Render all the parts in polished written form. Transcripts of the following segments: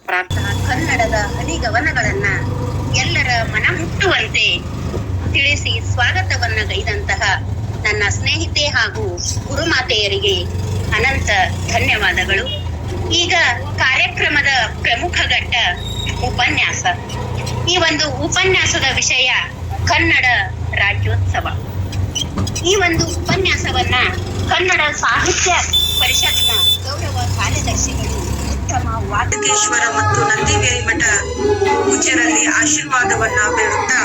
ಪ್ರಾರ್ಥನಾ ಕನ್ನಡದ ಹನಿಗವನಗಳನ್ನ ಎಲ್ಲರ ಮನ ಮುಟ್ಟುವಂತೆ ತಿಳಿಸಿ ಸ್ವಾಗತವನ್ನ ಗೈದಂತಹ ನನ್ನ ಸ್ನೇಹಿತೆ ಹಾಗೂ ಗುರುಮಾತೆಯರಿಗೆ ಅನಂತ ಧನ್ಯವಾದಗಳು. ಈಗ ಕಾರ್ಯಕ್ರಮದ ಪ್ರಮುಖ ಘಟ್ಟ ಉಪನ್ಯಾಸ. ಈ ಒಂದು ಉಪನ್ಯಾಸದ ವಿಷಯ ಕನ್ನಡ ರಾಜ್ಯೋತ್ಸವ. ಈ ಒಂದು ಉಪನ್ಯಾಸವನ್ನ ಕನ್ನಡ ಸಾಹಿತ್ಯ ಪರಿಷತ್ನ ಗೌರವ ಕಾರ್ಯದರ್ಶಿಗಳು ಉತ್ತಮ ವಾದಕೇಶ್ವರ ಮತ್ತು ನಂದಿಬೇರಿ ಮಠ ಪೂಜ್ಯರಲ್ಲಿ ಆಶೀರ್ವಾದವನ್ನ ಬೇಡುತ್ತಾ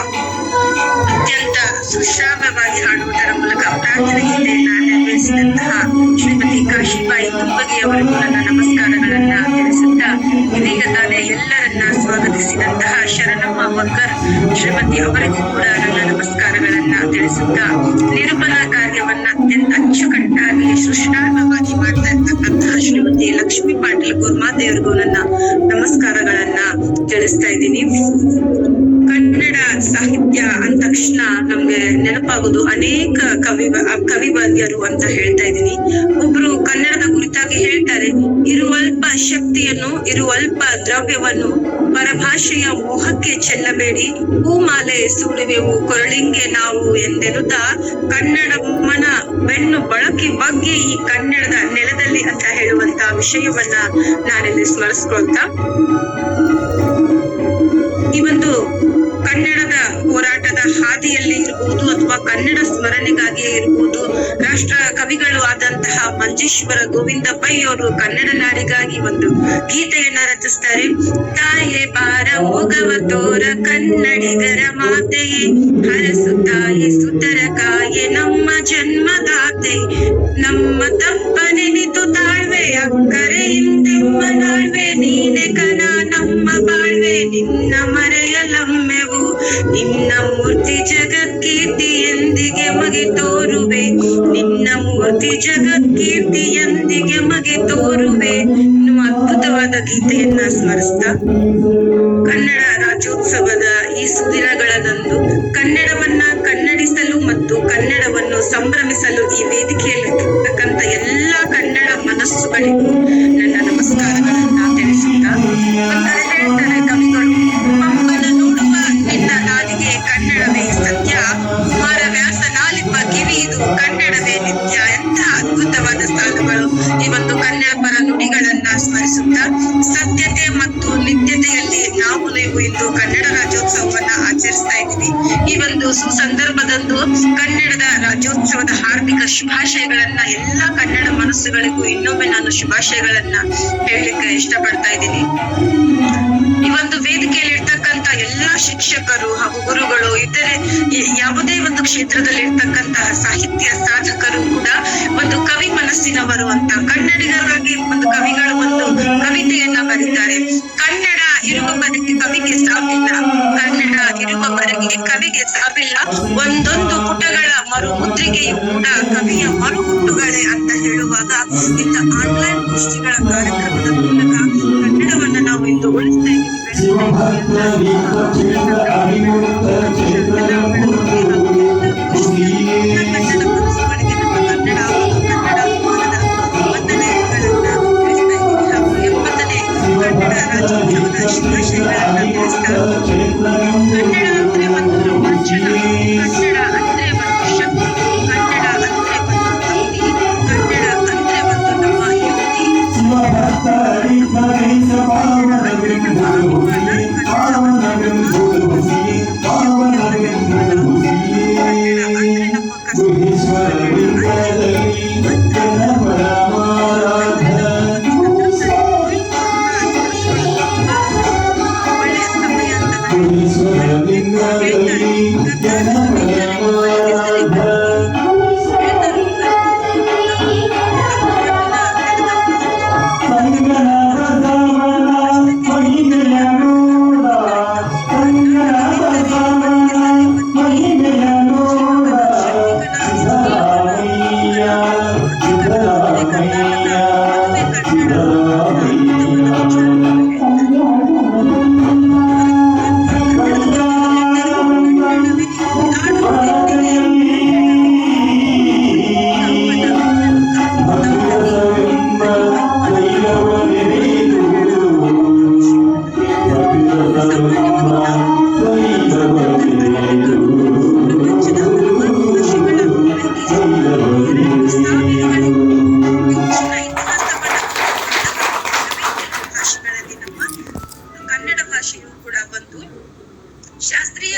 ಅತ್ಯಂತ ಸುಶ್ರಾವ್ಯವಾಗಿ ಹಾಡುವುದರ ಮೂಲಕ ಪ್ರಾರ್ಥನೆ ಗೀತೆಯನ್ನ ನೆರವೇರಿಸಿದಂತಹ ಶ್ರೀಮತಿ ಕಾಶಿಬಾಯಿ ತುಂಬಗಿಯವರಿಗೂ ನನ್ನ ನಮಸ್ಕಾರಗಳನ್ನ ತಿಳಿಸುತ್ತಾ, ಇದೀಗ ತಾನೇ ಎಲ್ಲರನ್ನ ಸ್ವಾಗತಿಸಿದಂತಹ ಶರಣಮ್ಮ ವಕ್ಕರ್ ಶ್ರೀಮತಿ ಅವರಿಗೂ ಕೂಡ ನನ್ನ ನಮಸ್ಕಾರಗಳನ್ನ ತಿಳಿಸುತ್ತಾ, ನಿರೂಪಣಾ ಕಾರ್ಯವನ್ನ ಅತ್ಯಂತ ಅಚ್ಚುಕಟ್ಟಾಗಿ ಸೃಷ್ಟಾರ್ಹವಾಗಿ ಮಾಡ್ತಾ ಇರ್ತಕ್ಕಂತಹ ಶ್ರೀಮತಿ ಲಕ್ಷ್ಮೀ ಪಾಟೀಲ್ ಗುರುಮಾತೆಯವರಿಗೂ ನನ್ನ ನಮಸ್ಕಾರಗಳನ್ನ ತಿಳಿಸ್ತಾ ಇದ್ದೀನಿ. ಕನ್ನಡ ಸಾಹಿತ್ಯ ಅಂದ ತಕ್ಷಣ ನಮ್ಗೆ ನೆನಪಾಗೋದು ಅನೇಕ ಕವಿವರ್ಯರು ಅಂತ ಹೇಳ್ತಾ ಇದ್ದೀನಿ. ಒಬ್ರು ಕನ್ನಡದ ಕುರಿತಾಗಿ ಹೇಳ್ತಾರೆ, ಇರುವಲ್ಪ ಶಕ್ತಿಯನ್ನು ಇರುವಲ್ಪ ದ್ರವ್ಯವನ್ನು ಪರಭಾಷೆಯ ಮೋಹಕ್ಕೆ ಚೆಲ್ಲಬೇಡಿ, ಹೂಮಾಲೆ ಸೂಡುವೆವು ಕೊರಳಿಂಗೆ ನಾವು ಎಂದೆನುತ್ತಾ ಕನ್ನಡಮ್ಮನ ಬೆನ್ನು ಬಳಕೆ ಬಗ್ಗೆ ಈ ಕನ್ನಡದ ನೆಲದಲ್ಲಿ ಅಂತ ಹೇಳುವಂತ ವಿಷಯವನ್ನ ನಾನಿಲ್ಲಿ ಸ್ಮರಿಸ್ಕೊಳ್ತಾ, ಈ ಒಂದು ಕನ್ನಡದ ಹೋರಾಟದ ಹಾದಿಯಲ್ಲಿ ಇರಬಹುದು ಅಥವಾ ಕನ್ನಡ ಸ್ಮರಣೆಗಾಗಿಯೇ ಇರಬಹುದು, ರಾಷ್ಟ್ರ ಕವಿಗಳು ಆದಂತಹ ಮಂಜೇಶ್ವರ ಗೋವಿಂದ ಪೈ ಅವರು ಕನ್ನಡ ನಾಡಿಗಾಗಿ ಒಂದು ಗೀತೆಯನ್ನ ರಚಿಸ್ತಾರೆ. ತಾಯೇ ಬಾರ ಮೊಗವ ತೋರ ಕನ್ನಡಿಗರ ಮಾತೆಯೇ, ಹರಸು ತಾಯಿ ಸುತರ ಕಾಯೆ ನಮ್ಮ ಜನ್ಮದಾತೆ, ನಮ್ಮ ತಪ್ಪ ನೆನಿತು ತಾಳ್ವೆ ಅಕ್ಕರೆ ಹಿಂದೆಮ್ಮ ನಾಳ್ವೆ, ನೀನೆ ಕನ ನಮ್ಮ ಬಾಳ್ವೆ ನಿನ್ನ ಮರೆಯಲಮ್ಮೆವು, ನಿನ್ನ ಮೂರ್ತಿ ಜಗತ್ಕೀರ್ತಿಯೊಂದಿಗೆ ಮಗೆ ತೋರುವೆ, ನಿನ್ನ ಮೂರ್ತಿ ಜಗತ್ಕೀರ್ತಿಯೊಂದಿಗೆ ಮಗೆ ತೋರುವೆ ಎನ್ನುವ ಅದ್ಭುತವಾದ ಗೀತೆಯನ್ನ ಸ್ಮರಿಸ್ತಾ, ಕನ್ನಡ ರಾಜ್ಯೋತ್ಸವದ ಈ ಸುದಿನಗಳನ್ನಂದು ಕನ್ನಡವನ್ನ ಕನ್ನಡಿಸಲು ಮತ್ತು ಕನ್ನಡವನ್ನು ಸಂಭ್ರಮಿಸಲು ಈ ವೇದಿಕೆಯಲ್ಲಿರ್ತಕ್ಕಂಥ ಎಲ್ಲಾ ಕನ್ನಡ ಮನಸ್ಸುಗಳಿಗೂ ನನ್ನ ನಮಸ್ಕಾರಗಳನ್ನ ತಿಳಿಸುತ್ತಾ, ಹೇಳ್ತಾರೆ ಕವಿಗಳು, ಪಂಪನ ನೋಡುವ ನಿನ್ನ ನಾಲಿಗೆ ಕನ್ನಡವೇ ಸತ್ಯ, ಕುಮಾರ ವ್ಯಾಸ ನಾಲಿಪ ಕಿವಿ ಇದು ಕನ್ನಡವೇ ನಿತ್ಯ. ಎಂತಹ ಅದ್ಭುತವಾದ ಸಾಲುಗಳು ಈ ಒಂದು ಕನ್ನಡ ಪರ ನುಡಿಗಳನ್ನ ಸ್ಮರಿಸುತ್ತಾ, ಸತ್ಯತೆ ಮತ್ತು ನಿತ್ಯತೆಯಲ್ಲಿ ನಾವು ನೀವು ಇಂದು ಕನ್ನಡ ರಾಜ್ಯೋತ್ಸವವನ್ನ ಆಚರಿಸ್ತಾ ಇದ್ದೀವಿ. ಈ ಒಂದು ಸುಸಂದರ್ಭದಂದು ಕನ್ನಡದ ರಾಜ್ಯೋತ್ಸವದ ಹಾರ್ದಿಕ ಶುಭಾಶಯಗಳನ್ನ ಎಲ್ಲಾ ಕನ್ನಡ ಮನಸ್ಸುಗಳಿಗೂ ಇನ್ನೊಮ್ಮೆ ನಾನು ಶುಭಾಶಯಗಳನ್ನ ಹೇಳಲಿಕ್ಕೆ ಇಷ್ಟಪಡ್ತಾ ಇದ್ದೀನಿ. ಈ ಒಂದು ವೇದಿಕೆಯಲ್ಲಿ ಇರ್ತಕ್ಕಂತ ಎಲ್ಲಾ ಶಿಕ್ಷಕರು ಹಾಗೂ ಗುರುಗಳು, ಇತರೆ ಯಾವುದೇ ಒಂದು ಕ್ಷೇತ್ರದಲ್ಲಿ ಇರ್ತಕ್ಕಂತಹ ಸಾಹಿತ್ಯ ಸಾಧಕರು ಕೂಡ ಒಂದು ಕವಿ ಮನಸ್ಸಿನವರು ಅಂತ ಕನ್ನಡಿಗರಾಗಿ ಒಂದು ಕವಿಗಳು ಒಂದು ಕವಿತೆಯನ್ನ ಬರೀತಾರೆ. ಕನ್ನಡ ಇರುವವರೆಗೆ ಕವಿಗೆ ಸಾವಿಲ್ಲ, ಕನ್ನಡ ಇರುವವರೆಗೆ ಕವಿಗೆ ಸಾವಿಲ್ಲ, ಒಂದೊಂದು ಪುಟಗಳ ಮರುಮುದ್ರಿಕೆಯು ಕೂಡ ಕವಿಯ ಮರುಹುಟ್ಟುಗಳೇ ಅಂತ ಹೇಳುವಾಗ, ಇಂಥ ಆನ್ಲೈನ್ ಗೋಷ್ಠಿಗಳ ಕಾರ್ಯಕ್ರಮದ ಮೂಲಕ ಕನ್ನಡವನ್ನ ನಾವು ಇಂದು ಉಳಿಸ್ತಾ ಇದ್ದೀವಿ, ಶುಭಾಶಯಗಳನ್ನ ತಿಳಿಸ್ತಾ, ಕನ್ನಡ ಅಂದ್ರೆ ಒಂದು ರೋಮಾಂಚನ, ಕನ್ನಡ ಅಂದ್ರೆ ಒಂದು ಶಕ್ತಿ, ಕನ್ನಡ ಅಂದ್ರೆ ಒಂದು ಭಕ್ತಿ, ಕನ್ನಡ ಅಂದ್ರೆ ಒಂದು ನಮ್ಮ ಯುಕ್ತಿ, ಒಳ್ಳೆಯ ಸಮಯ ಅಂತ ಹೇಳ್ತಾರೆ. ಸ್ಥಾನಮಾನಗಳಲ್ಲಿ ನಮ್ಮ ಕನ್ನಡ ಭಾಷೆಯು ಕೂಡ ಬಂದು ಶಾಸ್ತ್ರೀಯ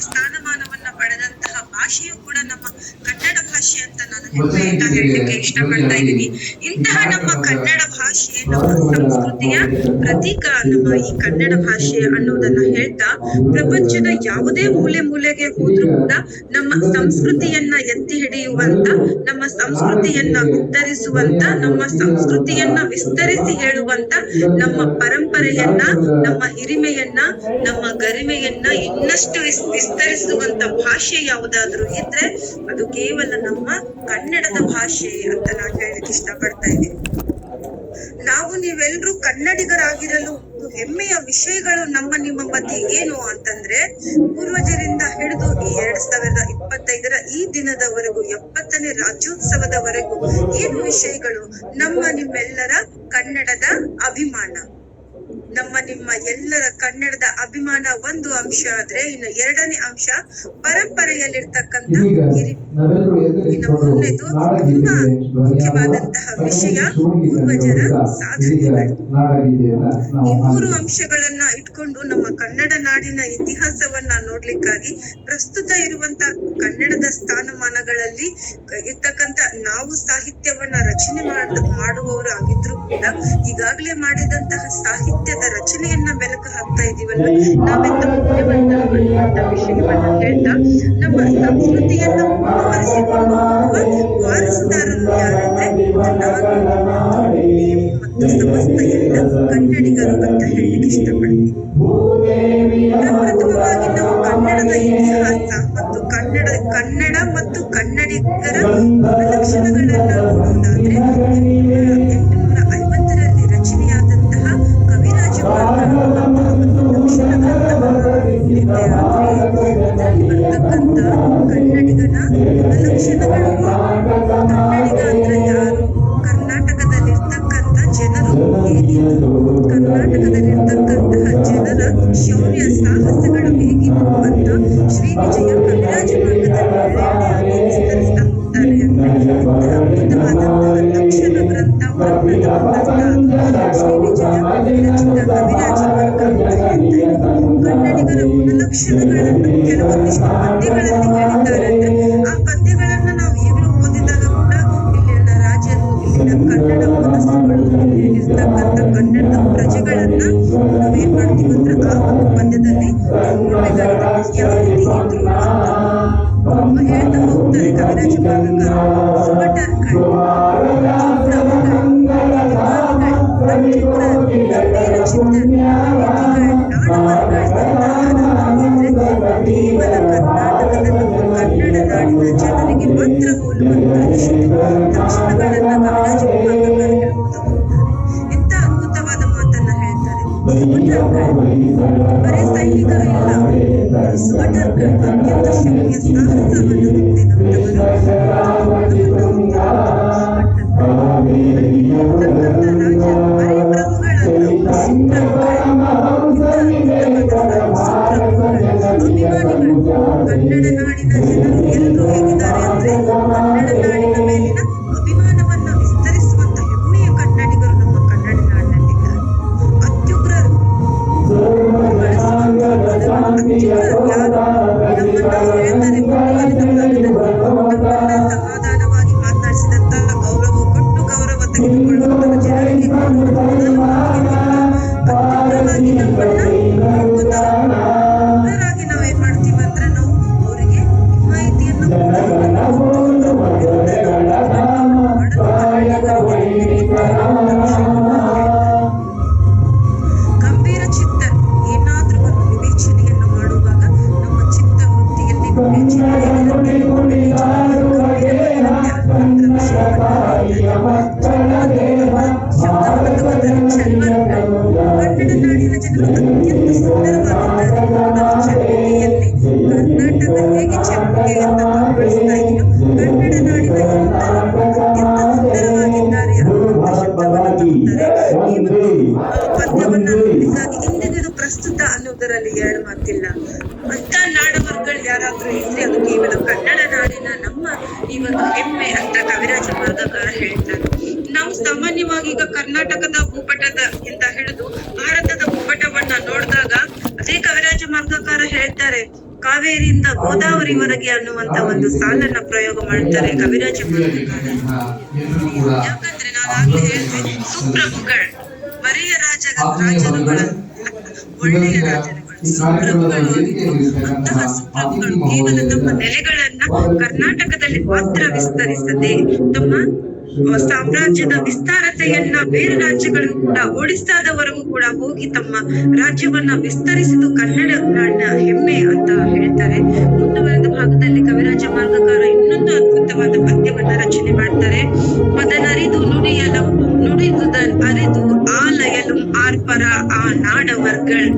ಸ್ಥಾನಮಾನವನ್ನ ಪಡೆದಂತಹ ಭಾಷೆಯು ಕೂಡ ನಮ್ಮ ಕನ್ನಡ ಭಾಷೆ ಅಂತ ನಾನು ಹೆಮ್ಮೆಯಿಂದ ಹೇಳಲಿಕ್ಕೆ ಇಷ್ಟಪಡ್ತಾ ಇದ್ದೀನಿ. ಇಂತಹ ನಮ್ಮ ಕನ್ನಡ ಭಾಷೆ ನಮ್ಮ ಸಂಸ್ಕೃತಿಯ ಪ್ರತೀಕ, ನಮ್ಮ ಈ ಕನ್ನಡ ಭಾಷೆ ಅನ್ನೋದನ್ನ ಹೇಳ್ತಾ ಪ್ರಪಂಚದ ಯಾವುದೇ ಮೂಲೆಗೆ ಹೋದ್ರೂ ಕೂಡ ನಮ್ಮ ಸಂಸ್ಕೃತಿಯನ್ನ ಎತ್ತಿ ಹಿಡಿಯುವಂತ, ನಮ್ಮ ಸಂಸ್ಕೃತಿಯನ್ನ ಉತ್ತರಿಸುವಂತ, ನಮ್ಮ ಸಂಸ್ಕೃತಿಯನ್ನ ವಿಸ್ತರಿಸಿ ಹೇಳುವಂತ, ನಮ್ಮ ಪರಂಪರೆಯನ್ನ, ನಮ್ಮ ಹಿರಿಮೆಯನ್ನ, ನಮ್ಮ ಗರಿಮೆಯನ್ನ ಇನ್ನಷ್ಟು ವಿಸ್ತರಿಸುವಂತ ಭಾಷೆ ಯಾವುದಾದ್ರೂ ಇದ್ರೆ ಅದು ಕೇವಲ ನಮ್ಮ ಕನ್ನಡದ ಭಾಷೆ ಅಂತ ನಾನು ಹೇಳಲಿಕ್ಕೆ ಇಷ್ಟಪಡ್ತಾ ಇದ್ದೀನಿ. ನಾವು ನೀವೆಲ್ಲರೂ ಕನ್ನಡಿಗರಾಗಿರಲು ಹೆಮ್ಮೆಯ ವಿಷಯಗಳು ನಿಮ್ಮ ಮಧ್ಯೆ ಏನು ಅಂತಂದ್ರೆ, ಪೂರ್ವಜರಿಂದ ಹಿಡಿದು ಈ 2025ರ ಈ ದಿನದವರೆಗೂ 70ನೇ ರಾಜ್ಯೋತ್ಸವದವರೆಗೂ ಏನು ವಿಷಯಗಳು? ನಿಮ್ಮೆಲ್ಲರ ಕನ್ನಡದ ಅಭಿಮಾನ, ನಿಮ್ಮ ಎಲ್ಲರ ಕನ್ನಡದ ಅಭಿಮಾನ ಒಂದು ಅಂಶ ಆದ್ರೆ, ಇನ್ನು ಎರಡನೇ ಅಂಶ ಪರಂಪರೆಯಲ್ಲಿರ್ತಕ್ಕಂಥ ಇನ್ನು ಮೂರನೇದು ತುಂಬಾ ಮುಖ್ಯವಾದಂತಹ ವಿಷಯ ಪೂರ್ವಜರ ಸಾಧನೆಗಳು. ಈ ಮೂರು ಅಂಶಗಳನ್ನ ಇಟ್ಕೊಂಡು ನಮ್ಮ ಕನ್ನಡ ನಾಡಿನ ಇತಿಹಾಸವನ್ನ ನೋಡ್ಲಿಕ್ಕಾಗಿ ಪ್ರಸ್ತುತ ಇರುವಂತ ಕನ್ನಡದ ಸ್ಥಾನಮಾನಗಳಲ್ಲಿ ಇರ್ತಕ್ಕಂಥ ನಾವು ಸಾಹಿತ್ಯವನ್ನ ರಚನೆ ಮಾಡುವವರು ಆಗಿದ್ರು ಕೂಡ ಈಗಾಗಲೇ ಮಾಡಿದಂತಹ ಸಾಹಿತ್ಯದ ರಚನೆಯನ್ನ ಬೆಳಕು ಹಾಕ್ತಾ ಇದೀವಲ್ಲ, ನಾವೆಲ್ಲ ಮುಖ್ಯವಂತ ವಿಷಯವನ್ನ ಹೇಳ್ತಾ ನಮ್ಮ ಸಂಸ್ಕೃತಿಯನ್ನ ಮುಂದುವರಿಸಿಕೊಂಡು ಹೋಗುವ ವಾರಸುದಾರರು ಯಾರಂದ್ರೆ ನೀವು ಮತ್ತು ಸಮಸ್ತ ಎಲ್ಲ ಕನ್ನಡಿಗರು ಅಂತ ಹೇಳಲಿಕ್ಕೆ ಇಷ್ಟಪಡ್ತೀನಿ. ಪ್ರಪ್ರಥಮವಾಗಿ ನಾವು ಕನ್ನಡದ ಇತಿಹಾಸ ಮತ್ತು ಕನ್ನಡ ಮತ್ತು ಕನ್ನಡಿಗರ ಗುಣಲಕ್ಷಣಗಳನ್ನ ನೋಡುವುದಾದ್ರೆ 850ರಲ್ಲಿ ರಚನೆಯಾದಂತಹ ಕವಿರಾಜ ಬರ್ತಕ್ಕಂಥ ಕನ್ನಡಿಗನ ಗುಣಲಕ್ಷಣಗಳು. ಕನ್ನಡಿಗ ಅಂದ್ರೆ ಯಾರು? ಕರ್ನಾಟಕದಲ್ಲಿರ್ತಕ್ಕಂಥ ಜನರು ಹೇಗಿದ್ರು, ಕರ್ನಾಟಕದಲ್ಲಿರ್ತಕ್ಕಂತಹ ಜನರ ಶೌರ್ಯ ಸಾಹಸಗಳು ಹೇಗಿದ್ರು ಅಂತ ಶ್ರೀ ವಿಜಯ ಕವಿರಾಜ ಮಾರ್ಗದಲ್ಲಿ ವಿಸ್ತರಿಸ್ತಾ ಹೋಗ್ತಾರೆ. ಅದ್ಭುತವಾದಂತಹ ಲಕ್ಷಣ ಗ್ರಂಥ ಶ್ರೀ ವಿಜಯ ವಿರಚಿತ ಕವಿರಾಜ ಮಾರ್ಗ ಅಂತ ಹೇಳ್ತಾ ಕನ್ನಡಿಗರ ಗುಣಲಕ್ಷಣಗಳನ್ನು ಕೆಲವೊಂದಿಷ್ಟು ಪದ್ಯಗಳಲ್ಲಿ ಹೇಳಿದ್ದಾರೆ. ಅಂದ್ರೆ ಆ ಪದ್ಯಗಳನ್ನ ನಾವು ಈಗಲೂ ಓದಿದಾಗ ಕೂಡ ಇಲ್ಲಿನ ರಾಜರು, ಇಲ್ಲಿನ ಕನ್ನಡ ಮನಸ್ಸುಗಳು, ಇಲ್ಲಿರ್ತಕ್ಕಂಥ ಕನ್ನಡದ ಪ್ರಜೆಗಳನ್ನ ನಾವೇನ್ ಮಾಡ್ತೀವಿ ಅಂದ್ರೆ ಆ ಒಂದು ಪದ್ಯದಲ್ಲಿ ನೋಡ್ಬೇಕಾಗಿದೆ ಯಾವ ರೀತಿ ಇದ್ರು ಅಂತ ಹೇಳ್ತಾ ಹೋಗ್ತಾರೆ ಕವಿರಾಜ ಮಾರ್ಗಕಾರರು. ಸುಬಟರ್ಗಳು, ಕೇವಲ ಕರ್ನಾಟಕದ ನಮ್ಮ ಕನ್ನಡ ನಾಡಿನ ಜನರಿಗೆ ಮಾತ್ರ ಹೋಲುವಂತಹ ಲಕ್ಷಣಗಳನ್ನ ಕವಿರಾಜ ಮಾರ್ಗಕಾರರು ಹೇಳ್ತಾ ಹೋಗ್ತಾರೆ. ಎಂತ ಅದ್ಭುತವಾದ ಮಾತನ್ನ ಹೇಳ್ತಾರೆ. ಬರೇ ಸೈನಿಕರು ಇಲ್ಲ, ಸುಬಟರ್ಗಳು ಅತ್ಯಂತ ಶೌರ್ಯ ಸಾಹಸವನ್ನು ಹೊಂದಿದಂತವರು. ರಾಜರು ಬರೇ ಪ್ರಭುಗಳಲ್ಲ, ಅಭಿಮಾನಿಗಳು. ಕನ್ನಡ ನಾಡಿನ ಜನರು ಎಲ್ಲರೂ ಹೇಗಿದ್ದಾರೆ ಅಂದ್ರೆ ಕನ್ನಡ ನಾಡಿನ ಮೇಲಿನ ಅಭಿಮಾನವನ್ನ ವಿಸ್ತರಿಸುವಂತ ಹೆಮ್ಮೆಯ ಕನ್ನಡಿಗರು ನಮ್ಮ ಕನ್ನಡ ನಾಡಿನಲ್ಲಿದ್ದಾರೆ. ಅತ್ಯುಗ್ರರು ಬಳಸುವಂತ ಅತ್ಯುಗ್ರರು ಯಾರು? ನಮ್ಮನ್ನ ಹೇಳ್ತಾರೆ ಮುಂದುವರಿದ ಕಾಲದಲ್ಲಿ ನಮ್ಮನ್ನ ಸಮಾಧಾನವಾಗಿ ಮಾತನಾಡಿಸಿದಂತ, ಗೌರವ ಕೊಟ್ಟು ಗೌರವ ತೆಗೆದುಕೊಳ್ಳುವಂತಹ ಜನರಿಗೆ ಅತ್ಯುಗ್ರವಾಗಿ ನಮ್ಮನ್ನ ಉಗ್ರರಾಗಿ ನಾವೇನ್ ಮಾಡ್ತೀವಿ ಅಂದ್ರೆ ನಾವು ಅವರಿಗೆ ಮಾಹಿತಿಯನ್ನು ಗಂಭೀರ ಚಿತ್ತ. ಏನಾದ್ರೂ ಒಂದು ವಿವೇಚನೆಯನ್ನು ಮಾಡುವಾಗ ನಮ್ಮ ಚಿತ್ತ ವೃತ್ತಿಯಲ್ಲಿ ಕನ್ನಡ ನಾಡಿನ ಜನರು ಅತ್ಯಂತ ಸುಂದರವಾಗಿದ್ದಾರೆ. ಚಳುವಳಿಯಲ್ಲಿ ಕರ್ನಾಟಕ ಹೇಗೆ ಚಳುವಳಿಯಿಂದ ಬಳಸ್ತಾ ಇದೆಯೋ ಕನ್ನಡ ನಾಡಿನ ಎಲ್ಲರೂ ಅತ್ಯಂತ ಸುಂದರವಾಗಿದ್ದಾರೆ ಅನ್ನುವಂಥ ಶಬ್ದವನ್ನು ತರುತ್ತಾರೆ. ಈ ಒಂದು ಪದ್ಯವನ್ನ ನೋಡಿದಾಗ ಇಂದಿಗೂ ಪ್ರಸ್ತುತ ಅನ್ನೋದರಲ್ಲಿ ಎರಡು ಮಾತಿಲ್ಲ. ಅಂತ ನಾಡವರ್ಗಳು ಯಾರಾದ್ರೂ ಇದ್ರೆ ಅದು ಕೇವಲ ಕನ್ನಡ ನಾಡಿನ ನಮ್ಮ ಈ ಒಂದು ಹೆಮ್ಮೆ ಅಂತ ಕವಿರಾಜ ಮಾರ್ಗಕಾರ ಹೇಳ್ತಾರೆ. ನಮ್ಮ ನಾವು ಸಾಮಾನ್ಯವಾಗಿ ಈಗ ಕರ್ನಾಟಕದ ಭೂಪಟದ ಅಂತ ಹೇಳುದು ಭಾರತದ ಭೂಪಟವನ್ನ ನೋಡಿದಾಗ ಅದೇ ಕವಿರಾಜ ಮಾರ್ಗಕಾರ ಹೇಳ್ತಾರೆ ಕಾವೇರಿಯಿಂದ ಗೋದಾವರಿವರೆಗೆ ಅನ್ನುವಂತ ಒಂದು ಸಾಲನ್ನ ಪ್ರಯೋಗ ಮಾಡ್ತಾರೆ ಕವಿರಾಜ ಮಾರ್ಗಕಾರ. ಯಾಕಂದ್ರೆ ನಾನು ಆಗ್ಲೇ ಹೇಳಿದೆ, ಸುಪ್ರಭುಗಳು ಒಳ್ಳೆಯ ರಾಜರುಗಳು ಸುಪ್ರಭುಗಳು ಅಂತಹ ಸುಪ್ರಭುಗಳು ಕೇವಲ ತಮ್ಮ ನೆಲೆಗಳನ್ನ ಕರ್ನಾಟಕದಲ್ಲಿ ಮಾತ್ರ ವಿಸ್ತರಿಸದೆ ತಮ್ಮ ಸಾಮ್ರಾಜ್ಯದ ವಿಸ್ತಾರತೆಯನ್ನ ಬೇರೆ ರಾಜ್ಯಗಳಿಗೂ ಕೂಡ ಒಡಿಸ್ಸಾದವರೆಗೂ ಕೂಡ ಹೋಗಿ ತಮ್ಮ ರಾಜ್ಯವನ್ನ ವಿಸ್ತರಿಸಿದ್ದು ಕನ್ನಡ ನಾಡಿನ ಹೆಮ್ಮೆ ಅಂತ ಹೇಳ್ತಾರೆ. ಮುಂದುವರೆದ ಭಾಗದಲ್ಲಿ ಕವಿರಾಜ ಮಾರ್ಗಕಾರ ಇನ್ನೊಂದು ಅದ್ಭುತವಾದ ಪದ್ಯವನ್ನ ರಚನೆ ಮಾಡ್ತಾರೆ. ಮದನರಿದು ನುಡಿಯಲಂ ನುಡಿದುದನ್ ಅರಿದು ಆಲಯಲಂ ಆರ್ಪರ ಆ ನಾಡವರ್ಗಳ್.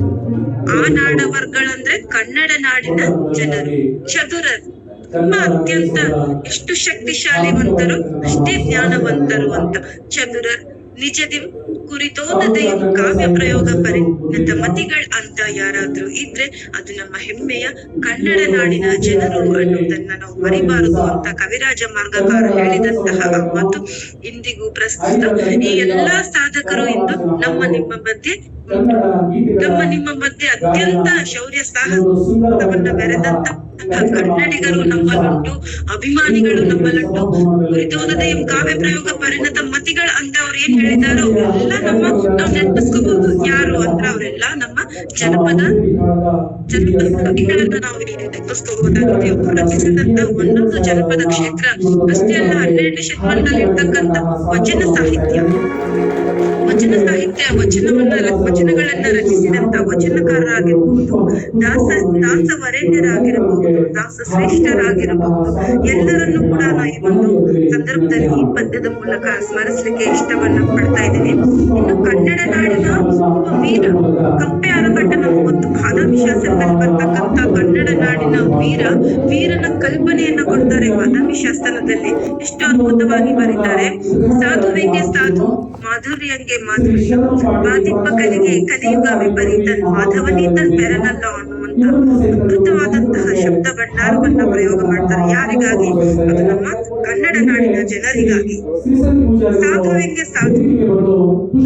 ಆ ನಾಡವರ್ಗಳಂದ್ರೆ ಕನ್ನಡ ನಾಡಿನ ಜನರು, ಚತುರರು, ತುಂಬಾ ಅತ್ಯಂತ ಎಷ್ಟು ಶಕ್ತಿಶಾಲಿವಂತರು ಅಷ್ಟೇ ಜ್ಞಾನವಂತರು ಅಂತ. ಚತುರರ್ ನಿಜದಿಂ ಕುರಿತೋದದೆಯಂ ಕಾವ್ಯ ಪ್ರಯೋಗ ಪರಿಣತ ಮತಿಗಳ್ ಅಂತ ಯಾರಾದ್ರೂ ಇದ್ರೆ ಅದು ನಮ್ಮ ಹೆಮ್ಮೆಯ ಕನ್ನಡ ನಾಡಿನ ಜನರು ಅನ್ನೋದನ್ನ ನಾವು ಮರಿಬಾರದು ಅಂತ ಕವಿರಾಜ ಮಾರ್ಗಕಾರ ಹೇಳಿದಂತಹ ಮಾತು ಇಂದಿಗೂ ಪ್ರಸ್ತುತ. ಈ ಎಲ್ಲಾ ಸಾಧಕರು ಇಂದು ನಮ್ಮ ನಿಮ್ಮ ಮಧ್ಯೆ ಉಂಟು. ನಮ್ಮ ನಿಮ್ಮ ಮಧ್ಯೆ ಅತ್ಯಂತ ಶೌರ್ಯ ಸಾಹಸವನ್ನ ಮೆರೆದಂತ ಕನ್ನಡಿಗರು ನಮ್ಮಲ್ಲುಂಟು, ಅಭಿಮಾನಿಗಳು ನಮ್ಮಲ್ಲುಂಟು. ಕುರಿತೋದದೆಯಂ ಕಾವ್ಯ ಪ್ರಯೋಗ ಪರಿಣತ ಮತಿಗಳ ಅಂತ ಅವ್ರು ಏನ್ ಹೇಳಿದಾರೋ ಅವರೆಲ್ಲ ನಾವು ನೆನಪಿಸ್ಕೋಬಹುದು. ಯಾರು ಅಂದ್ರೆ ಅವರೆಲ್ಲ ನಮ್ಮ ಜನಪದ ಕವಿಗಳನ್ನ ನಾವು ನೆನಪಿಸ್ಕೋಬಹುದಾಗಿದೆ. ಅವರು ರಚಿಸಿದಂತ ಒಂದೊಂದು ಜನಪದ ಕ್ಷೇತ್ರ ಅಷ್ಟೇ ಅಲ್ಲ, 12ನೇ ಶತಮಾನದಲ್ಲಿ ಇರ್ತಕ್ಕಂಥ ವಚನಗಳನ್ನ ರಚಿಸಿದಂತ ವಚನಕಾರರಾಗಿರ್ಬಹುದು, ದಾಸವರೇಣ್ಯರಾಗಿರಬಹುದು, ದಾಸ ಶ್ರೇಷ್ಠರಾಗಿರಬಹುದು, ಎಲ್ಲರನ್ನೂ ಕೂಡ ನಾವು ಈ ಒಂದು ಸಂದರ್ಭದಲ್ಲಿ ಈ ಪದ್ಯದ ಮೂಲಕ ಸ್ಮರಿಸಲಿಕ್ಕೆ ಇಷ್ಟವನ್ನ ಪಡ್ತಾ ಇದ್ದೇನೆ. ಇನ್ನು ಕನ್ನಡ ನಾಡಿನ ಒಬ್ಬ ವೀರ ಕಪ್ಪೆ ಅರಗಟ್ಟನ ಒಂದು ಬಾದಾಮಿ ಶಾಸನದಲ್ಲಿ ಬರ್ತಕ್ಕಂತ ಕನ್ನಡ ನಾಡಿನ ವೀರನ ಕಲ್ಪನೆಯನ್ನ ಕೊಡ್ತಾರೆ ಬಾದಾಮಿ ಶಾಸನದಲ್ಲಿ. ಎಷ್ಟು ಅದ್ಭುತವಾಗಿ ಬರೀತಾರೆ. ಸಾಧುವಿಗೆ ಸಾಧು, ಮಾಧುರ್ಯಂಗೆ ಮಾಧುರ್ಯ, ಬಾದಿಪ್ಪ ಕಲಿಗೆ ಕಲಿಯುಗ ವಿಪರೀತನ್, ಮಾಧವನೀತನ್ ಬೆರನಲ್ಲ ಅನ್ನುವಂತ ಅದ್ಭುತವಾದಂತಹ ಶಬ್ದ ಭಂಡಾರವನ್ನ ಪ್ರಯೋಗ ಮಾಡ್ತಾರೆ. ಯಾರಿಗಾಗಿ? ಅದು ನಮ್ಮ ಕನ್ನಡ ನಾಡಿನ ಜನರಿಗಾಗಿ. ಸಾಧುವಿಗೆ ಸಾಧು,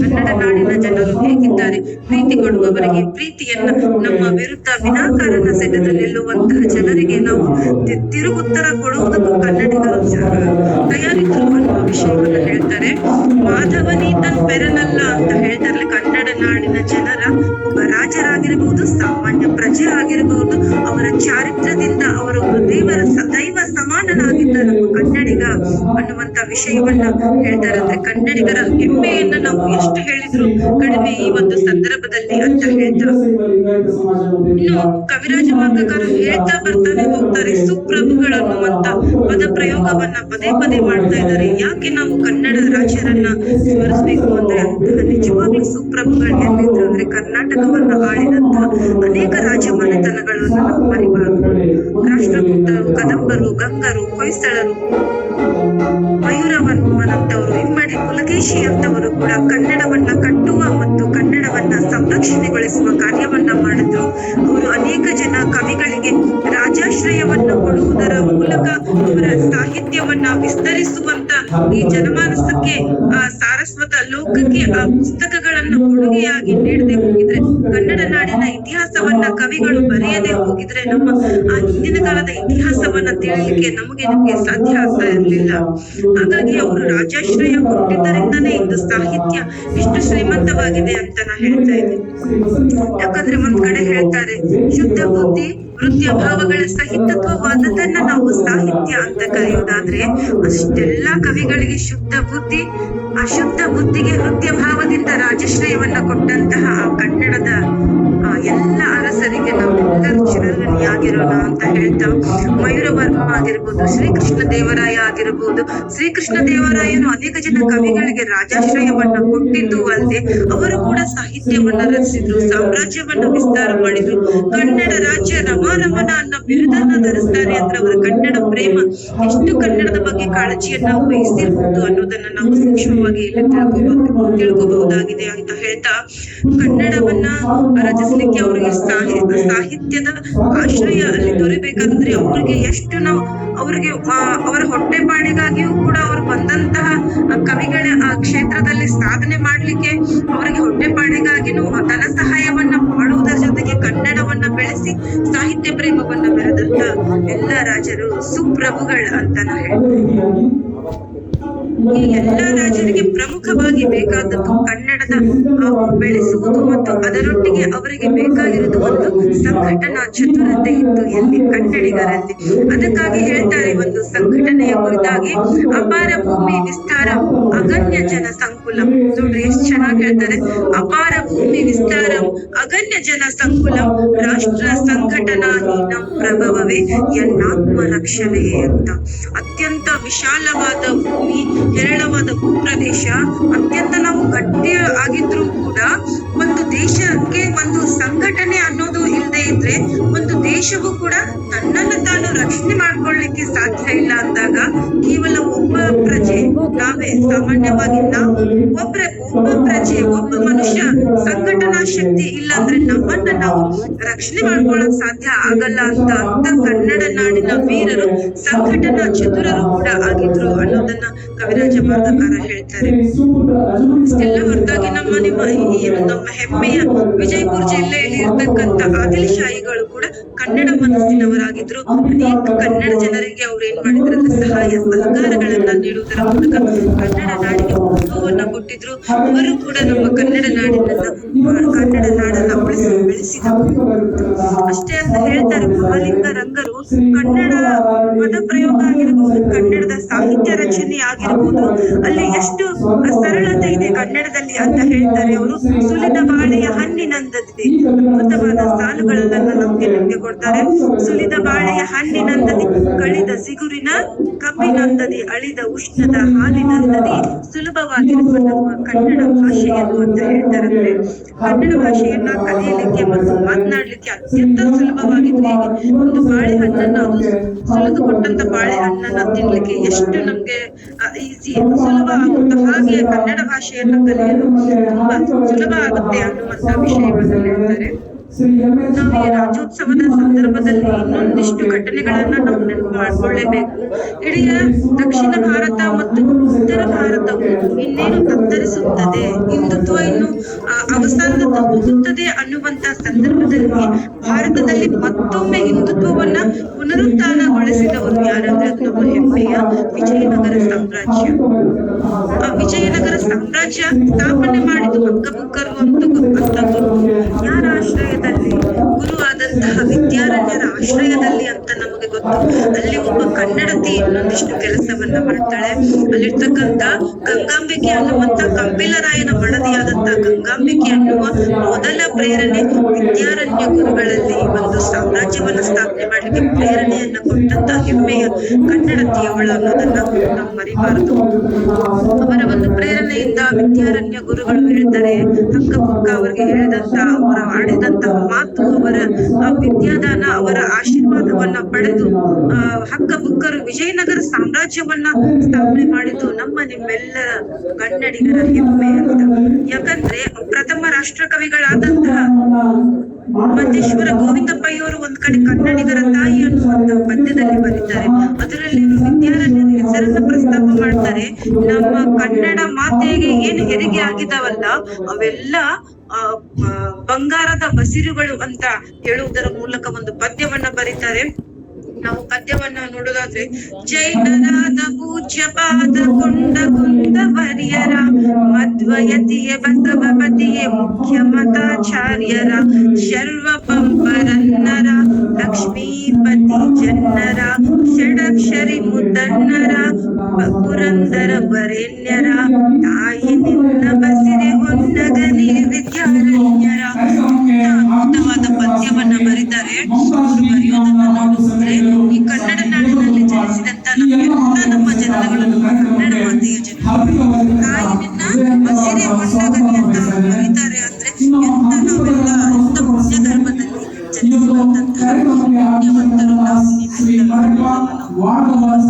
ಕನ್ನಡ ನಾಡಿನ ಜನರು ಹೇಗಿದ್ದಾರೆ? ಪ್ರೀತಿ ಕೊಡುವವರಿಗೆ ಪ್ರೀತಿಯನ್ನ, ನಮ್ಮ ವಿರುದ್ಧ ವಿನಾಕಾರನ ಸೆಟೆದು ನಿಲ್ಲುವಂತಹ ಜನರಿಗೆ ನಾವು ತಿರುಗುತ್ತರ ಕೊಡುವುದಕ್ಕೂ ಕನ್ನಡಿಗರು ತಯಾರಿದ್ದರು ಅನ್ನುವ ವಿಷಯವನ್ನ ಹೇಳ್ತಾರೆ. ಮಾಧವನೀತನ್ ಬೆರನಲ್ಲ ಅಂತ ಹೇಳ್ತಾರೆ. ಕನ್ನಡ ನಾಡಿನ ಜನರ ಒಬ್ಬ ರಾಜರಾಗಿರಬಹುದು, ಸಾಮಾನ್ಯ ಪ್ರಜೆ ಆಗಿರಬಹುದು, ಅವರ ಚಾರಿತ್ರದಿಂದ ಅವರು ದೈವ ಸಮಾನನಾಗಿದ್ದ ನಮ್ಮ ಕನ್ನಡಿಗ ಅನ್ನುವಂತ ವಿಷಯವನ್ನ ಹೇಳ್ತಾರೆ. ಅಂದ್ರೆ ಕನ್ನಡಿಗರ ಹೆಮ್ಮೆಯನ್ನ ನಾವು ಎಷ್ಟು ಹೇಳಿದ್ರು ಕಡಿಮೆ ಈ ಒಂದು ಸಂದರ್ಭದಲ್ಲಿ ಅಂತ ಹೇಳ್ತಾರೆ. ಇನ್ನು ಕವಿರಾಜ ಮಾರ್ಗಕಾರ ಹೇಳ್ತಾ ಬರ್ತಾನೆ ಹೋಗ್ತಾರೆ, ಸುಪ್ರಭುಗಳು ಅನ್ನುವಂತ ಪದ ಪ್ರಯೋಗವನ್ನ ಪದೇ ಪದೇ ಮಾಡ್ತಾ ಇದ್ದಾರೆ. ಯಾಕೆ ನಾವು ಕನ್ನಡ ರಾಜ್ಯರನ್ನ ಸ್ಮರಿಸಬೇಕು ಅಂದ್ರೆ ಅಂತಹ ನಿಜವಾಗ್ಲೂ ಸುಪ್ರಭುಗಳು ಎಲ್ಲಿದ್ರು ಅಂದ್ರೆ ಕರ್ನಾಟಕವನ್ನ ಆಳಿದಂತಹ ಅನೇಕ ರಾಜ ಮನೆತನಗಳನ್ನು ನಾವು ಮರಿಬಾರದು. ರಾಷ್ಟ್ರಕೂಟರು, ಕದಂಬರು, ಗಂಗರು, ಹೊಯ್ಸಳರು, ಮಯೂರವರ್ಮನಂತವರು, ಇಮ್ಮಡಿ ಪುಲಕೇಶಿ ಅಂತವರು ಕೂಡ ಕನ್ನಡವನ್ನ ಕಟ್ಟುವ ಮತ್ತು ಕನ್ನಡವನ್ನ ಸಂರಕ್ಷಣೆಗೊಳಿಸುವ ಕಾರ್ಯವನ್ನ ಮಾಡಿದ್ರು. ಅವರು ಅನೇಕ ಜನ ಕವಿಗಳಿಗೆ ರಾಜಾಶ್ರಯವನ್ನ ಕೊಡುವುದರ ಮೂಲಕ ಅವರ ಸಾಹಿತ್ಯವನ್ನ ವಿಸ್ತರಿಸುವಂತ ಈ ಜನಮಾನಸಕ್ಕೆ ಆ ಸಾರಸ್ವತ ಲೋಕಕ್ಕೆ ಆ ಪುಸ್ತಕಗಳನ್ನ ಕೊಡುಗೆಯಾಗಿ ನೀಡದೆ ಹೋಗಿದ್ರೆ, ಕನ್ನಡ ನಾಡಿನ ಇತಿಹಾಸವನ್ನ ಕವಿಗಳು ಬರೆಯದೆ ಹೋಗಿದ್ರೆ ನಮ್ಮ ಆ ಹಿಂದಿನ ಕಾಲದ ಇತಿಹಾಸವನ್ನ ತಿಳಿಲಿಕ್ಕೆ ನಮಗೆ ಸಾಧ್ಯ ಆಗ್ತಾ ಇರಲಿಲ್ಲ. ಹಾಗಾಗಿ ಅವರು ರಾಜಾಶ್ರಯ ಕೊಟ್ಟಿದ್ದರಿಂದನೇ ಇಂದು ಸಾಹಿತ್ಯ ಇಷ್ಟು ಶ್ರೀಮಂತವಾಗಿದೆ ಅಂತ ನಾ ಹೇಳ್ತಾ ಇದ್ದೀನಿ. ಯಾಕಂದ್ರೆ ಒಂದ್ ಕಡೆ ಹೇಳ್ತಾರೆ, ಶುದ್ಧ ಬುದ್ಧಿ ವೃತ್ಯ ಭಾವಗಳ ಸಹಿತತ್ವವಾದದನ್ನ ನಾವು ಸಾಹಿತ್ಯ ಅಂತ ಕರೆಯುವುದಾದ್ರೆ, ಅಷ್ಟೆಲ್ಲಾ ಕವಿಗಳಿಗೆ ಶುದ್ಧ ಬುದ್ಧಿ, ಅಶುದ್ಧ ಬುದ್ಧಿಗೆ ವೃತ್ಯ ಭಾವದಿಂದ ರಾಜಶ್ರಯವನ್ನ ಕೊಟ್ಟಂತಹ ಕನ್ನಡದ ಎಲ್ಲ ಅರಸರಿಗೆ ನಾವೆಲ್ಲರೂ ಚಿರಋಣಿಯಾಗಿರೋಣ ಅಂತ ಹೇಳ್ತಾ, ಮಯೂರವರ್ಮ ಆಗಿರ್ಬೋದು, ಶ್ರೀಕೃಷ್ಣ ದೇವರಾಯ ಆಗಿರ್ಬೋದು, ಶ್ರೀಕೃಷ್ಣ ದೇವರಾಯನು ಅನೇಕ ಜನ ಕವಿಗಳಿಗೆ ರಾಜಾಶ್ರಯವನ್ನ ಕೊಟ್ಟಿದ್ದು ಅಲ್ಲದೆ ಅವರು ಕೂಡ ಸಾಹಿತ್ಯವನ್ನ ರಚಿಸಿದ್ರು, ಸಾಮ್ರಾಜ್ಯವನ್ನ ವಿಸ್ತಾರ ಮಾಡಿದ್ರು. ಕನ್ನಡ ರಾಜ್ಯ ರಮಾರಮನ ಅನ್ನೋ ಬಿರುದನ್ನ ಧರಿಸ್ತಾರೆ ಅಂದ್ರೆ ಅವರ ಕನ್ನಡ ಪ್ರೇಮ, ಎಷ್ಟು ಕನ್ನಡದ ಬಗ್ಗೆ ಕಾಳಜಿಯನ್ನ ವಹಿಸಿರ್ಬೋದು ಅನ್ನೋದನ್ನ ನಾವು ಸೂಕ್ಷ್ಮವಾಗಿ ಇಲ್ಲಿ ತಿಳ್ಕೋಬಹುದಾಗಿದೆ ಅಂತ ಹೇಳ್ತಾ, ಕನ್ನಡವನ್ನ ರಚಿಸಲಿಕ್ಕೆ ಅವರಿಗೆ ಸಾಹಿತ್ಯದ ಆಶ್ರಯ ನ್ಯಾಯ ಅಲ್ಲಿ ದೊರೆಬೇಕಾದ್ರೆ ಅವ್ರಿಗೆ ಎಷ್ಟು ನಾವು ಅವ್ರಿಗೆ ಅವರ ಹೊಟ್ಟೆಪಾಡಿಗಾಗಿಯೂ ಕೂಡ ಅವ್ರು ಬಂದಂತಹ ಕವಿಗಳ ಆ ಕ್ಷೇತ್ರದಲ್ಲಿ ಸಾಧನೆ ಮಾಡ್ಲಿಕ್ಕೆ ಅವರಿಗೆ ಹೊಟ್ಟೆಪಾಡಿಗಾಗಿನೂ ಧನ ಸಹಾಯವನ್ನ ಮಾಡುವುದರ ಜೊತೆಗೆ ಕನ್ನಡವನ್ನ ಬೆಳೆಸಿ ಸಾಹಿತ್ಯ ಪ್ರೇಮವನ್ನ ಬೆಳೆದಂತ ಎಲ್ಲ ರಾಜರು ಸುಪ್ರಭುಗಳು ಅಂತ ನಾ ಹೇಳ್ತೇನೆ. ಈ ಎಲ್ಲಾ ರಾಜರಿಗೆ ಪ್ರಮುಖವಾಗಿ ಬೇಕಾದದ್ದು ಕನ್ನಡದ ಬೆಳೆಸುವುದು ಮತ್ತು ಅದರೊಟ್ಟಿಗೆ ಅವರಿಗೆ ಬೇಕಾಗಿರುವುದು ಒಂದು ಸಂಘಟನಾ ಚತುರತೆ ಇತ್ತು ಎಲ್ಲಿ ಕನ್ನಡಿಗರಲ್ಲಿ. ಅದಕ್ಕಾಗಿ ಹೇಳ್ತಾರೆ ಒಂದು ಸಂಘಟನೆಯ ಕುರಿತಾಗಿ, ಅಪಾರ ಭೂಮಿ ವಿಸ್ತಾರ ಅಗಣ್ಯ ಜನ ಸಂಕುಲಂ. ನೋಡ್ರಿ ಎಷ್ಟು ಚೆನ್ನಾಗಿ ಹೇಳ್ತಾರೆ, ಅಪಾರ ಭೂಮಿ ವಿಸ್ತಾರಂ ಅಗಣ್ಯ ಜನ ಸಂಕುಲಂ ರಾಷ್ಟ್ರ ಸಂಘಟನಾ ಹೀನಂ ಪ್ರಭವವೇ ಎನ್ನಾತ್ಮ ರಕ್ಷಣೆ ಅಂತ. ಅತ್ಯಂತ ವಿಶಾಲವಾದ ಭೂಮಿ, ಹೇರಳವಾದ ಭೂಪ್ರದೇಶ, ಅತ್ಯಂತ ನಾವು ಗಟ್ಟಿ ಆಗಿದ್ರು ಕೂಡ ಒಂದು ದೇಶಕ್ಕೆ ಒಂದು ಸಂಘಟನೆ ಅನ್ನೋದು ಇಲ್ಲದೆ ಇದ್ರೆ ಒಂದು ದೇಶವು ಕೂಡ ತನ್ನನ್ನು ತಾನು ರಕ್ಷಣೆ ಮಾಡ್ಕೊಳ್ಳಿಕ್ಕೆ ಸಾಧ್ಯ ಇಲ್ಲ ಅಂದಾಗ ಕೇವಲ ಒಬ್ಬ ಪ್ರಜೆ, ನಾವೇ ಸಾಮಾನ್ಯವಾಗಿ ನಾವು ಒಬ್ಬ ಪ್ರಜೆ, ಒಬ್ಬ ಮನುಷ್ಯ ಸಂಘಟನಾ ಶಕ್ತಿ ಇಲ್ಲ ಅಂದ್ರೆ ನಮ್ಮನ್ನ ನಾವು ರಕ್ಷಣೆ ಮಾಡ್ಕೊಳ್ಳಕ್ ಸಾಧ್ಯ ಆಗಲ್ಲ ಅಂತ ಕನ್ನಡ ನಾಡಿನ ವೀರರು ಸಂಘಟನಾ ಚತುರರು ಕೂಡ ಆಗಿದ್ರು ಅನ್ನೋದನ್ನ ಕವಿರಾಜ ಮಾರ್ಗಕಾರ ಹೇಳ್ತಾರೆ. ಇಷ್ಟೆಲ್ಲ ಹೊರತಾಗಿ ನಮ್ಮ ಹೆಮ್ಮೆಯ ವಿಜಯಪುರ ಜಿಲ್ಲೆಯಲ್ಲಿ ಇರ್ತಕ್ಕಂಥ ಆದಿಲಶಾಹಿಗಳು ಕೂಡ ಕನ್ನಡ ಮನಸ್ಸಿನವರಾಗಿದ್ರು. ಅನೇಕ ಕನ್ನಡ ಜನರಿಗೆ ಅವ್ರು ಏನ್ ಮಾಡಿದ್ರು ಅಂದ್ರೆ ಸಹಾಯ ಸಹಕಾರಗಳನ್ನ ನೀಡುವುದರ ಮೂಲಕ ಕನ್ನಡ ನಾಡಿಗೆ ಗೌರವವನ್ನ ಕೊಟ್ಟಿದ್ರು. ಅವರು ಕೂಡ ನಮ್ಮ ಕನ್ನಡ ನಾಡನ್ನ ಬೆಳೆಸಿದರು. ಅಷ್ಟೇ ಅಂತ ಹೇಳ್ತಾರೆ ಮಹಾಲಿಂಗ ರಂಗರು. ಕನ್ನಡ ಪದ ಪ್ರಯೋಗ ಆಗಿರ್ಬೋದು, ಕನ್ನಡದ ಸಾಹಿತ್ಯ ರಚನೆ ಆಗಿರ್ಬೋದು, ಅಲ್ಲಿ ಎಷ್ಟು ಸರಳತೆ ಇದೆ ಕನ್ನಡದಲ್ಲಿ ಅಂತ ಹೇಳ್ತಾರೆ ಅವರು. ಸುಲಿದ ಬಾಳೆಯ ಹಣ್ಣಿನಂದದಿ ಅದ್ಭುತವಾದ ಸಾಲುಗಳನ್ನ ನಮ್ಗೆ ಕೊಡ್ತಾರೆ. ಸುಲಿದ ಬಾಳೆಯ ಹಣ್ಣಿನಂದದಿ ಕಳಿದ ಸಿಗುರಿನ ಕಬ್ಬಿನಂದದಿ ಅಳಿದ ಉಷ್ಣದ ಹಾಲಿನಂದದಿ ಸುಲಭವಾಗಿರುವ ನಮ್ಮ ಕನ್ನಡ ಭಾಷೆಯನ್ನು ಅಂತ ಹೇಳ್ತಾರೆ. ಕನ್ನಡ ಭಾಷೆಯನ್ನ ಕಲಿಯಲಿಕ್ಕೆ ಮತ್ತು ಮಾತನಾಡ್ಲಿಕ್ಕೆ ಅತ್ಯಂತ ಸುಲಭವಾಗಿದ್ದು ಹೇಗೆ ಒಂದು ಬಾಳೆಹಣ್ಣನ್ನ, ಅದು ಸುಲಿದು ಕೊಟ್ಟಂತ ಬಾಳೆಹಣ್ಣನ್ನ ತಿನ್ಲಿಕ್ಕೆ ಎಷ್ಟು ನಮ್ಗೆ ಈಸಿ ಸುಲಭ ಆಗುತ್ತೆ, ಹಾಗೆ ಕನ್ನಡ ಭಾಷೆಯನ್ನ ಕಲಿಯಲು ತುಂಬಾ ಸುಲಭ ಆಗುತ್ತೆ ಅನ್ನುವಂತ ವಿಷಯವನ್ನು ಹೇಳ್ತಾರೆ. ನಾವು ಈ ರಾಜ್ಯೋತ್ಸವದ ಸಂದರ್ಭದಲ್ಲಿ ಇನ್ನೊಂದಿಷ್ಟು ಘಟನೆಗಳನ್ನ ನಾವು ನೆನಪು ಮಾಡ್ಕೊಳ್ಳೇಬೇಕು. ಇಡೀ ದಕ್ಷಿಣ ಭಾರತ ಮತ್ತು ಉತ್ತರ ಭಾರತವು ಇನ್ನೇನು ತತ್ತರಿಸುತ್ತದೆ, ಹಿಂದುತ್ವ ಇನ್ನು ಅವಸಾನದ ಹೋಗುತ್ತದೆ ಅನ್ನುವಂತ ಸಂದರ್ಭದಲ್ಲಿ ಭಾರತದಲ್ಲಿ ಮತ್ತೊಮ್ಮೆ ಹಿಂದುತ್ವವನ್ನ ಪುನರುತ್ಥಾನಗೊಳಿಸಿದವರು ಯಾರಂದ್ರೆ ನಮ್ಮ ಹೆಮ್ಮೆಯ ವಿಜಯನಗರ ಸಾಮ್ರಾಜ್ಯ. ಆ ವಿಜಯನಗರ ಸಾಮ್ರಾಜ್ಯ ಸ್ಥಾಪನೆ ಮಾಡಿದ್ದು ಹಕ್ಕಬುಕ್ಕರು ಅಂತ ಯಾರ ಆಶ್ರಯದಲ್ಲಿ? ಗುರುವಾದಂತಹ ವಿದ್ಯಾರಣ್ಯರ ಆಶ್ರಯದಲ್ಲಿ ಅಂತ ನಮಗೆ ಗೊತ್ತು. ಅಲ್ಲಿ ಒಬ್ಬ ಕನ್ನಡತಿ ಇನ್ನೊಂದಿಷ್ಟು ಕೆಲಸವನ್ನ ಮಾಡ್ತಾಳೆ. ಅಲ್ಲಿರ್ತಕ್ಕಂಥ ಗಂಗಾಂಬಿಕೆ ಅನ್ನುವಂತ ಕಂಬಿಲರಾಯನ ಮಡದಿಯಾದಂತಹ ಗಂಗಾಂಬಿಕೆ ಅನ್ನುವ ಮೊದಲ ಪ್ರೇರಣೆ ವಿದ್ಯಾರಣ್ಯ ಗುರುಗಳಲ್ಲಿ ಒಂದು ಸಾಮ್ರಾಜ್ಯವನ್ನ ಸ್ಥಾಪನೆ ಮಾಡ್ಲಿಕ್ಕೆ ಪ್ರೇರಣೆಯನ್ನ ಕೊಟ್ಟಂತ ಹೆಮ್ಮೆಯ ಕನ್ನಡತಿಯವಳು ಅನ್ನೋದನ್ನ ನಾವು ಮರಿಬಾರದು. ಅವರ ಒಂದು ಪ್ರೇರಣೆಯಿಂದ ವಿದ್ಯಾರಣ್ಯ ಗುರುಗಳು ಹೇಳ್ತಾರೆ, ಹಕ್ಕಬುಕ್ಕ ಅವರಿಗೆ ಹೇಳಿದಂತ, ಅವರ ಆಡಿದಂತಹ ಮಾತು, ಅವರ ವಿದ್ಯಾದಾನ, ಅವರ ಆಶೀರ್ವಾದವನ್ನ ಪಡೆದು ಹಕ್ಕಬುಕ್ಕರು ವಿಜಯನಗರ ಸಾಮ್ರಾಜ್ಯವನ್ನ ಸ್ಥಾಪನೆ ಮಾಡಿದ್ದು ನಮ್ಮ ನಿಮ್ಮೆಲ್ಲರ ಕನ್ನಡಿಗರ ಹೆಮ್ಮೆ ಅಂತ. ಯಾಕಂದ್ರೆ ಪ್ರಥಮ ರಾಷ್ಟ್ರ ಕವಿಗಳಾದಂತಹ ಮಂಜೇಶ್ವರ ಗೋವಿಂದ ಪೈಯವರು ಒಂದ್ ಕಡೆ ಕನ್ನಡಿಗರ ತಾಯಿ ಅನ್ನುವಂತ ಪದ್ಯದಲ್ಲಿ ಬರೀತಾರೆ. ಅದರಲ್ಲಿ ವಿದ್ಯಾರಣ್ಯರ ಹೆಸರನ್ನ ಪ್ರಸ್ತಾಪ ಮಾಡ್ತಾರೆ. ನಮ್ಮ ಕನ್ನಡ ಮಾತೆಗೆ ಏನು ಹೆರಿಗೆ ಆಗಿದಾವಲ್ಲ ಅವೆಲ್ಲ ಬಂಗಾರದ ಬಸಿರುಗಳು ಅಂತ ಹೇಳುವುದರ ಮೂಲಕ ಒಂದು ಪದ್ಯವನ್ನ ಬರೀತಾರೆ. ನಾವು ಪದ್ಯವನ್ನ ನೋಡೋದಾದ್ರೆ, ಜೈನರಾದ ಪೂಜ್ಯ ಪಾದ ಕೊಂಡ ಕುಂದವರ್ಯರ ಮಧ್ವಯತಿಯ ಬಸವಪತಿಯ ಮುಖ್ಯ ಮತಾಚಾರ್ಯರ ಶರ್ವ ಪಂಪರನ್ನರ ಲಕ್ಷ್ಮೀಪತಿ ಜನ್ನರ ಷಡಕ್ಷರಿ ಮುದ್ದನ್ನರ ಪುರಂದರ ವರೆಣ್ಯರ ತಾಯಿ ನಿನ್ನ ಬಸಿರೆ ಹೊನ್ನಗನಿ ವಿದ್ಯಾರಣ್ಯರ ಅದ್ಭುತವಾದ ಪದ್ಯವನ್ನ ಬರೀತಾರೆ. ಅವರು ಬರೆಯೋದನ್ನ ನೋಡಿದ್ರೆ ಈ ಕನ್ನಡ ನಾಡಿನಲ್ಲಿ ಜನಿಸಿದಂತ ನಮ್ಮ ಜನಗಳು, ನಮ್ಮ ಕನ್ನಡ ಮಾತೆಯ ಜನರು ತಾಯಿ ನಿನ್ನ ಬಸಿರೆ ಹೊನ್ನಗನಿ ಅಂತ ಬರೀತಾರೆ. ಅಂದ್ರೆ ಎಂತ ನಾವೆಲ್ಲ ಎಂತ ಪುಣ್ಯ ಧರ್ಮದಲ್ಲಿ ಜನಿಸಿರುವಂತಹ ಪುಣ್ಯವಂತರು ನಾವು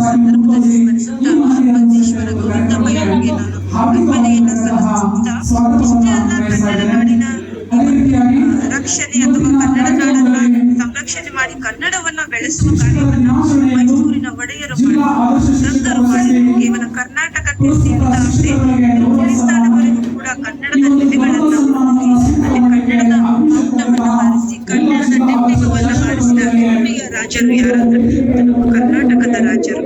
ಸಂದರ್ಭದಲ್ಲಿ ಸ್ಮರಿಸುತ್ತಾ ಮಂಜೇಶ್ವರ ಗೋವಿಂದ ಪೈಯವರಿಗೆ ನಾನು ಅರ್ಪಣೆಯನ್ನ ಸಲ್ಲಿಸುತ್ತಾ, ಇಷ್ಟೇ ಅಲ್ಲ ಕನ್ನಡ ನಾಡಿನ ರಕ್ಷಣೆ ಅಥವಾ ಕನ್ನಡ ನಾಡನ್ನ ಸಂರಕ್ಷಣೆ ಸಂರಕ್ಷಣೆ ಮಾಡಿ ಕನ್ನಡವನ್ನ ಬೆಳೆಸುವ ಕಾರ್ಯವನ್ನ ಮೈಸೂರಿನ ಒಡೆಯರು ಮಾಡಿದರು, ಗಂಗರು ಮಾಡಿದರು. ಕೇವಲ ಕರ್ನಾಟಕಕ್ಕೆ ಸೀಮಿತ ಅಷ್ಟೇ ಹಿಂದೂಸ್ತಾನವರೆಗೂ ಕೂಡ ಕನ್ನಡದ ನೆಲೆಗಳನ್ನ ಉಳಿಸಿ, ಅಲ್ಲಿ ಕನ್ನಡದ ಮೌಲ್ಯವನ್ನ ಬಾರಿಸಿ, ಕನ್ನಡದ ನೆಮ್ಮದಿಗವನ್ನ ಬಾರಿಸಿದ ಹೆಮ್ಮೆಯ ರಾಜರು ಯಾರಂದ್ರೆ ನಮ್ಮ ಕರ್ನಾಟಕದ ರಾಜರು.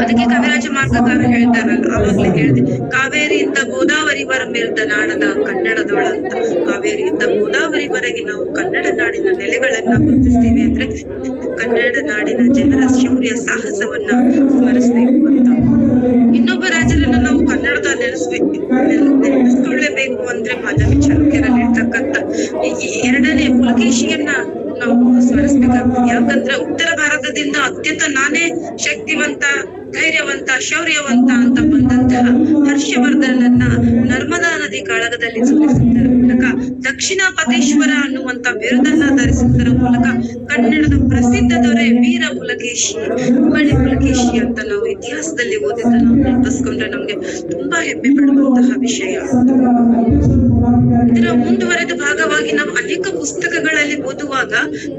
ಅದಕ್ಕೆ ಕವಿರಾಜ ಮಾರ್ಗಗಾರ ಹೇಳ್ತಾರಲ್ಲ, ಆವಾಗ್ಲೇ ಹೇಳಿದೆ, ಕಾವೇರಿಯಿಂದ ಗೋದಾವರಿವರ ಮೇಲ್ದ ನಾಡದ ಕನ್ನಡದೊಳ ಅಂತ. ಕಾವೇರಿಯಿಂದ ಗೋದಾವರಿವರೆಗೆ ನಾವು ಕನ್ನಡ ನಾಡಿನ ನೆಲೆಗಳನ್ನ ಗುರುತಿಸ್ತೀವಿ ಅಂದ್ರೆ ಕನ್ನಡ ನಾಡಿನ ಜನರ ಶೌರ್ಯ ಸಾಹಸವನ್ನ ಸ್ಮರಿಸ್ಬೇಕು ಅಂತ. ಇನ್ನೊಬ್ಬ ರಾಜರನ್ನ ನಾವು ಕನ್ನಡದ ನೆನೆಸ್ಕೊಳ್ಳೇಬೇಕು ಅಂದ್ರೆ ಮದವಿ ಚಾಲುಕ್ಯರಲ್ಲಿ ಇರ್ತಕ್ಕಂಥ ಎರಡನೇ ಪುಲಕೇಶಿಯನ್ನ ನಾವು ಸ್ಮರಿಸ್ಬೇಕಾಗ್ತದೆ. ಯಾಕಂದ್ರೆ ಉತ್ತರ ಭಾರತದಿಂದ ಅತ್ಯಂತ ನಾನೇ ಶಕ್ತಿವಂತ, ಧೈರ್ಯವಂತ, ಶೌರ್ಯವಂತ ಅಂತ ಬಂದಂತಹ ಹರ್ಷವರ್ಧನನ್ನ ನರ್ಮದಾ ನದಿ ಕಾಳಗದಲ್ಲಿ ಸೋಲಿಸುವುದರ ಮೂಲಕ ದಕ್ಷಿಣ ಪತೇಶ್ವರ ಅನ್ನುವಂತ ಬಿರುದನ್ನ ಧರಿಸುವುದರ ಮೂಲಕ ಕನ್ನಡದ ಪ್ರಸಿದ್ಧ ದೊರೆ ವೀರ ಪುಲಕೇಶಿ, ಮಣಿ ಪುಲಕೇಶಿ ಅಂತ ನಾವು ಇತಿಹಾಸದಲ್ಲಿ ಓದಿದ್ದನ್ನು ನೆನಪಿಸ್ಕೊಂಡ್ರೆ ನಮ್ಗೆ ತುಂಬಾ ಹೆಮ್ಮೆ ಪಡುವಂತಹ ವಿಷಯ. ಇದರ ಮುಂದುವರೆದ ಭಾಗವಾಗಿ ನಾವು ಅನೇಕ ಪುಸ್ತಕಗಳಲ್ಲಿ ಓದುವಾಗ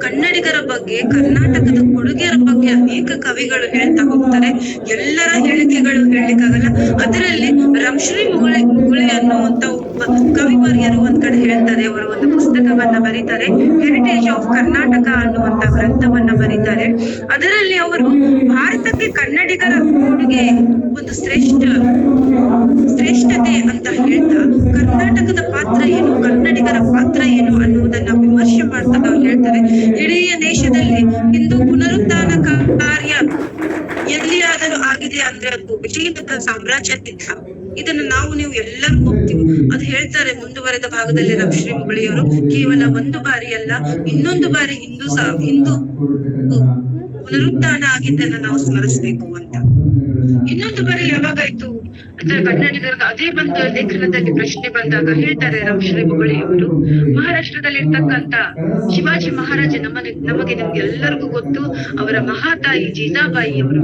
ಕನ್ನಡಿಗರ ಬಗ್ಗೆ, ಕರ್ನಾಟಕದ ಕೊಡುಗೆಯರ ಬಗ್ಗೆ ಅನೇಕ ಕವಿಗಳು ಹೇಳ್ತಾ ಹೋಗ್ತಾರೆ. ಎಲ್ಲರ ಹೇಳಿಕೆಗಳು ಹೇಳಲಿಕ್ಕಾಗಲ್ಲ. ಅದರಲ್ಲಿ ರಂಶ್ರೀ ಮುಗುಳಿ ಅನ್ನುವಂತ ಒಬ್ಬ ಕವಿವರ್ಯರು ಒಂದ್ ಕಡೆ ಹೇಳ್ತಾರೆ, ಅವರು ಒಂದು ಪುಸ್ತಕವನ್ನ ಬರೀತಾರೆ, ಹೆರಿಟೇಜ್ ಆಫ್ ಕರ್ನಾಟಕ ಅನ್ನುವಂತ ಗ್ರಂಥವನ್ನ ಬರೀತಾರೆ. ಅದರಲ್ಲಿ ಅವರು ಭಾರತಕ್ಕೆ ಕನ್ನಡಿಗರ ಕೊಡುಗೆ ಒಂದು ಶ್ರೇಷ್ಠತೆ ಅಂತ ಹೇಳ್ತಾ ಕರ್ನಾಟಕದ ಪಾತ್ರ ಏನು, ಕನ್ನಡಿಗರ ಪಾತ್ರ ಏನು ಅನ್ನುವುದನ್ನ ವಿಮರ್ಶೆ ಮಾಡ್ತಾ ಹೇಳ್ತಾರೆ. ಇಡೀ ದೇಶದಲ್ಲಿ ಹಿಂದೂ ಪುನರುತ್ಥಾನ ಕಾರ್ಯ ಎಲ್ಲಿಯಾದರೂ ಆಗಿದೆ ಅಂದ್ರೆ ಅದು ವಿಜಯನಗರ ಸಾಮ್ರಾಜ್ಯದಿಂದ. ಇದನ್ನ ನೀವು ಎಲ್ಲರೂ ಹೋಗ್ತೀವಿ. ಅದು ಹೇಳ್ತಾರೆ ಮುಂದುವರೆದ ಭಾಗದಲ್ಲಿ ರಂಶ್ರೀ ಮುಗುಳಿಯವರು, ಕೇವಲ ಒಂದು ಬಾರಿ ಅಲ್ಲ, ಇನ್ನೊಂದು ಬಾರಿ ಹಿಂದೂ ಪುನರುತ್ಥಾನ ಆಗಿದ್ದನ್ನ ನಾವು ಸ್ಮರಿಸ್ಬೇಕು ಅಂತ. ಇನ್ನೊಂದು ಬಾರಿ ಯಾವಾಗಾಯ್ತು ಅಂದ್ರೆ ಕನ್ನಡಿಗರ ಅದೇ ಬಂದ ಲೇಖನದಲ್ಲಿ ಪ್ರಶ್ನೆ ಬಂದಾಗ ಹೇಳ್ತಾರೆ ರಂಶ್ರೀ ಮುಗುಳಿಯವರು, ಮಹಾರಾಷ್ಟ್ರದಲ್ಲಿ ಇರ್ತಕ್ಕಂತ ಶಿವಾಜಿ ಮಹಾರಾಜ ನಮಗೆ ನಿಮ್ಗೆಲ್ಲರಿಗೂ ಗೊತ್ತು, ಅವರ ಮಹಾತಾಯಿ ಜೀಜಾಬಾಯಿ ಅವರು.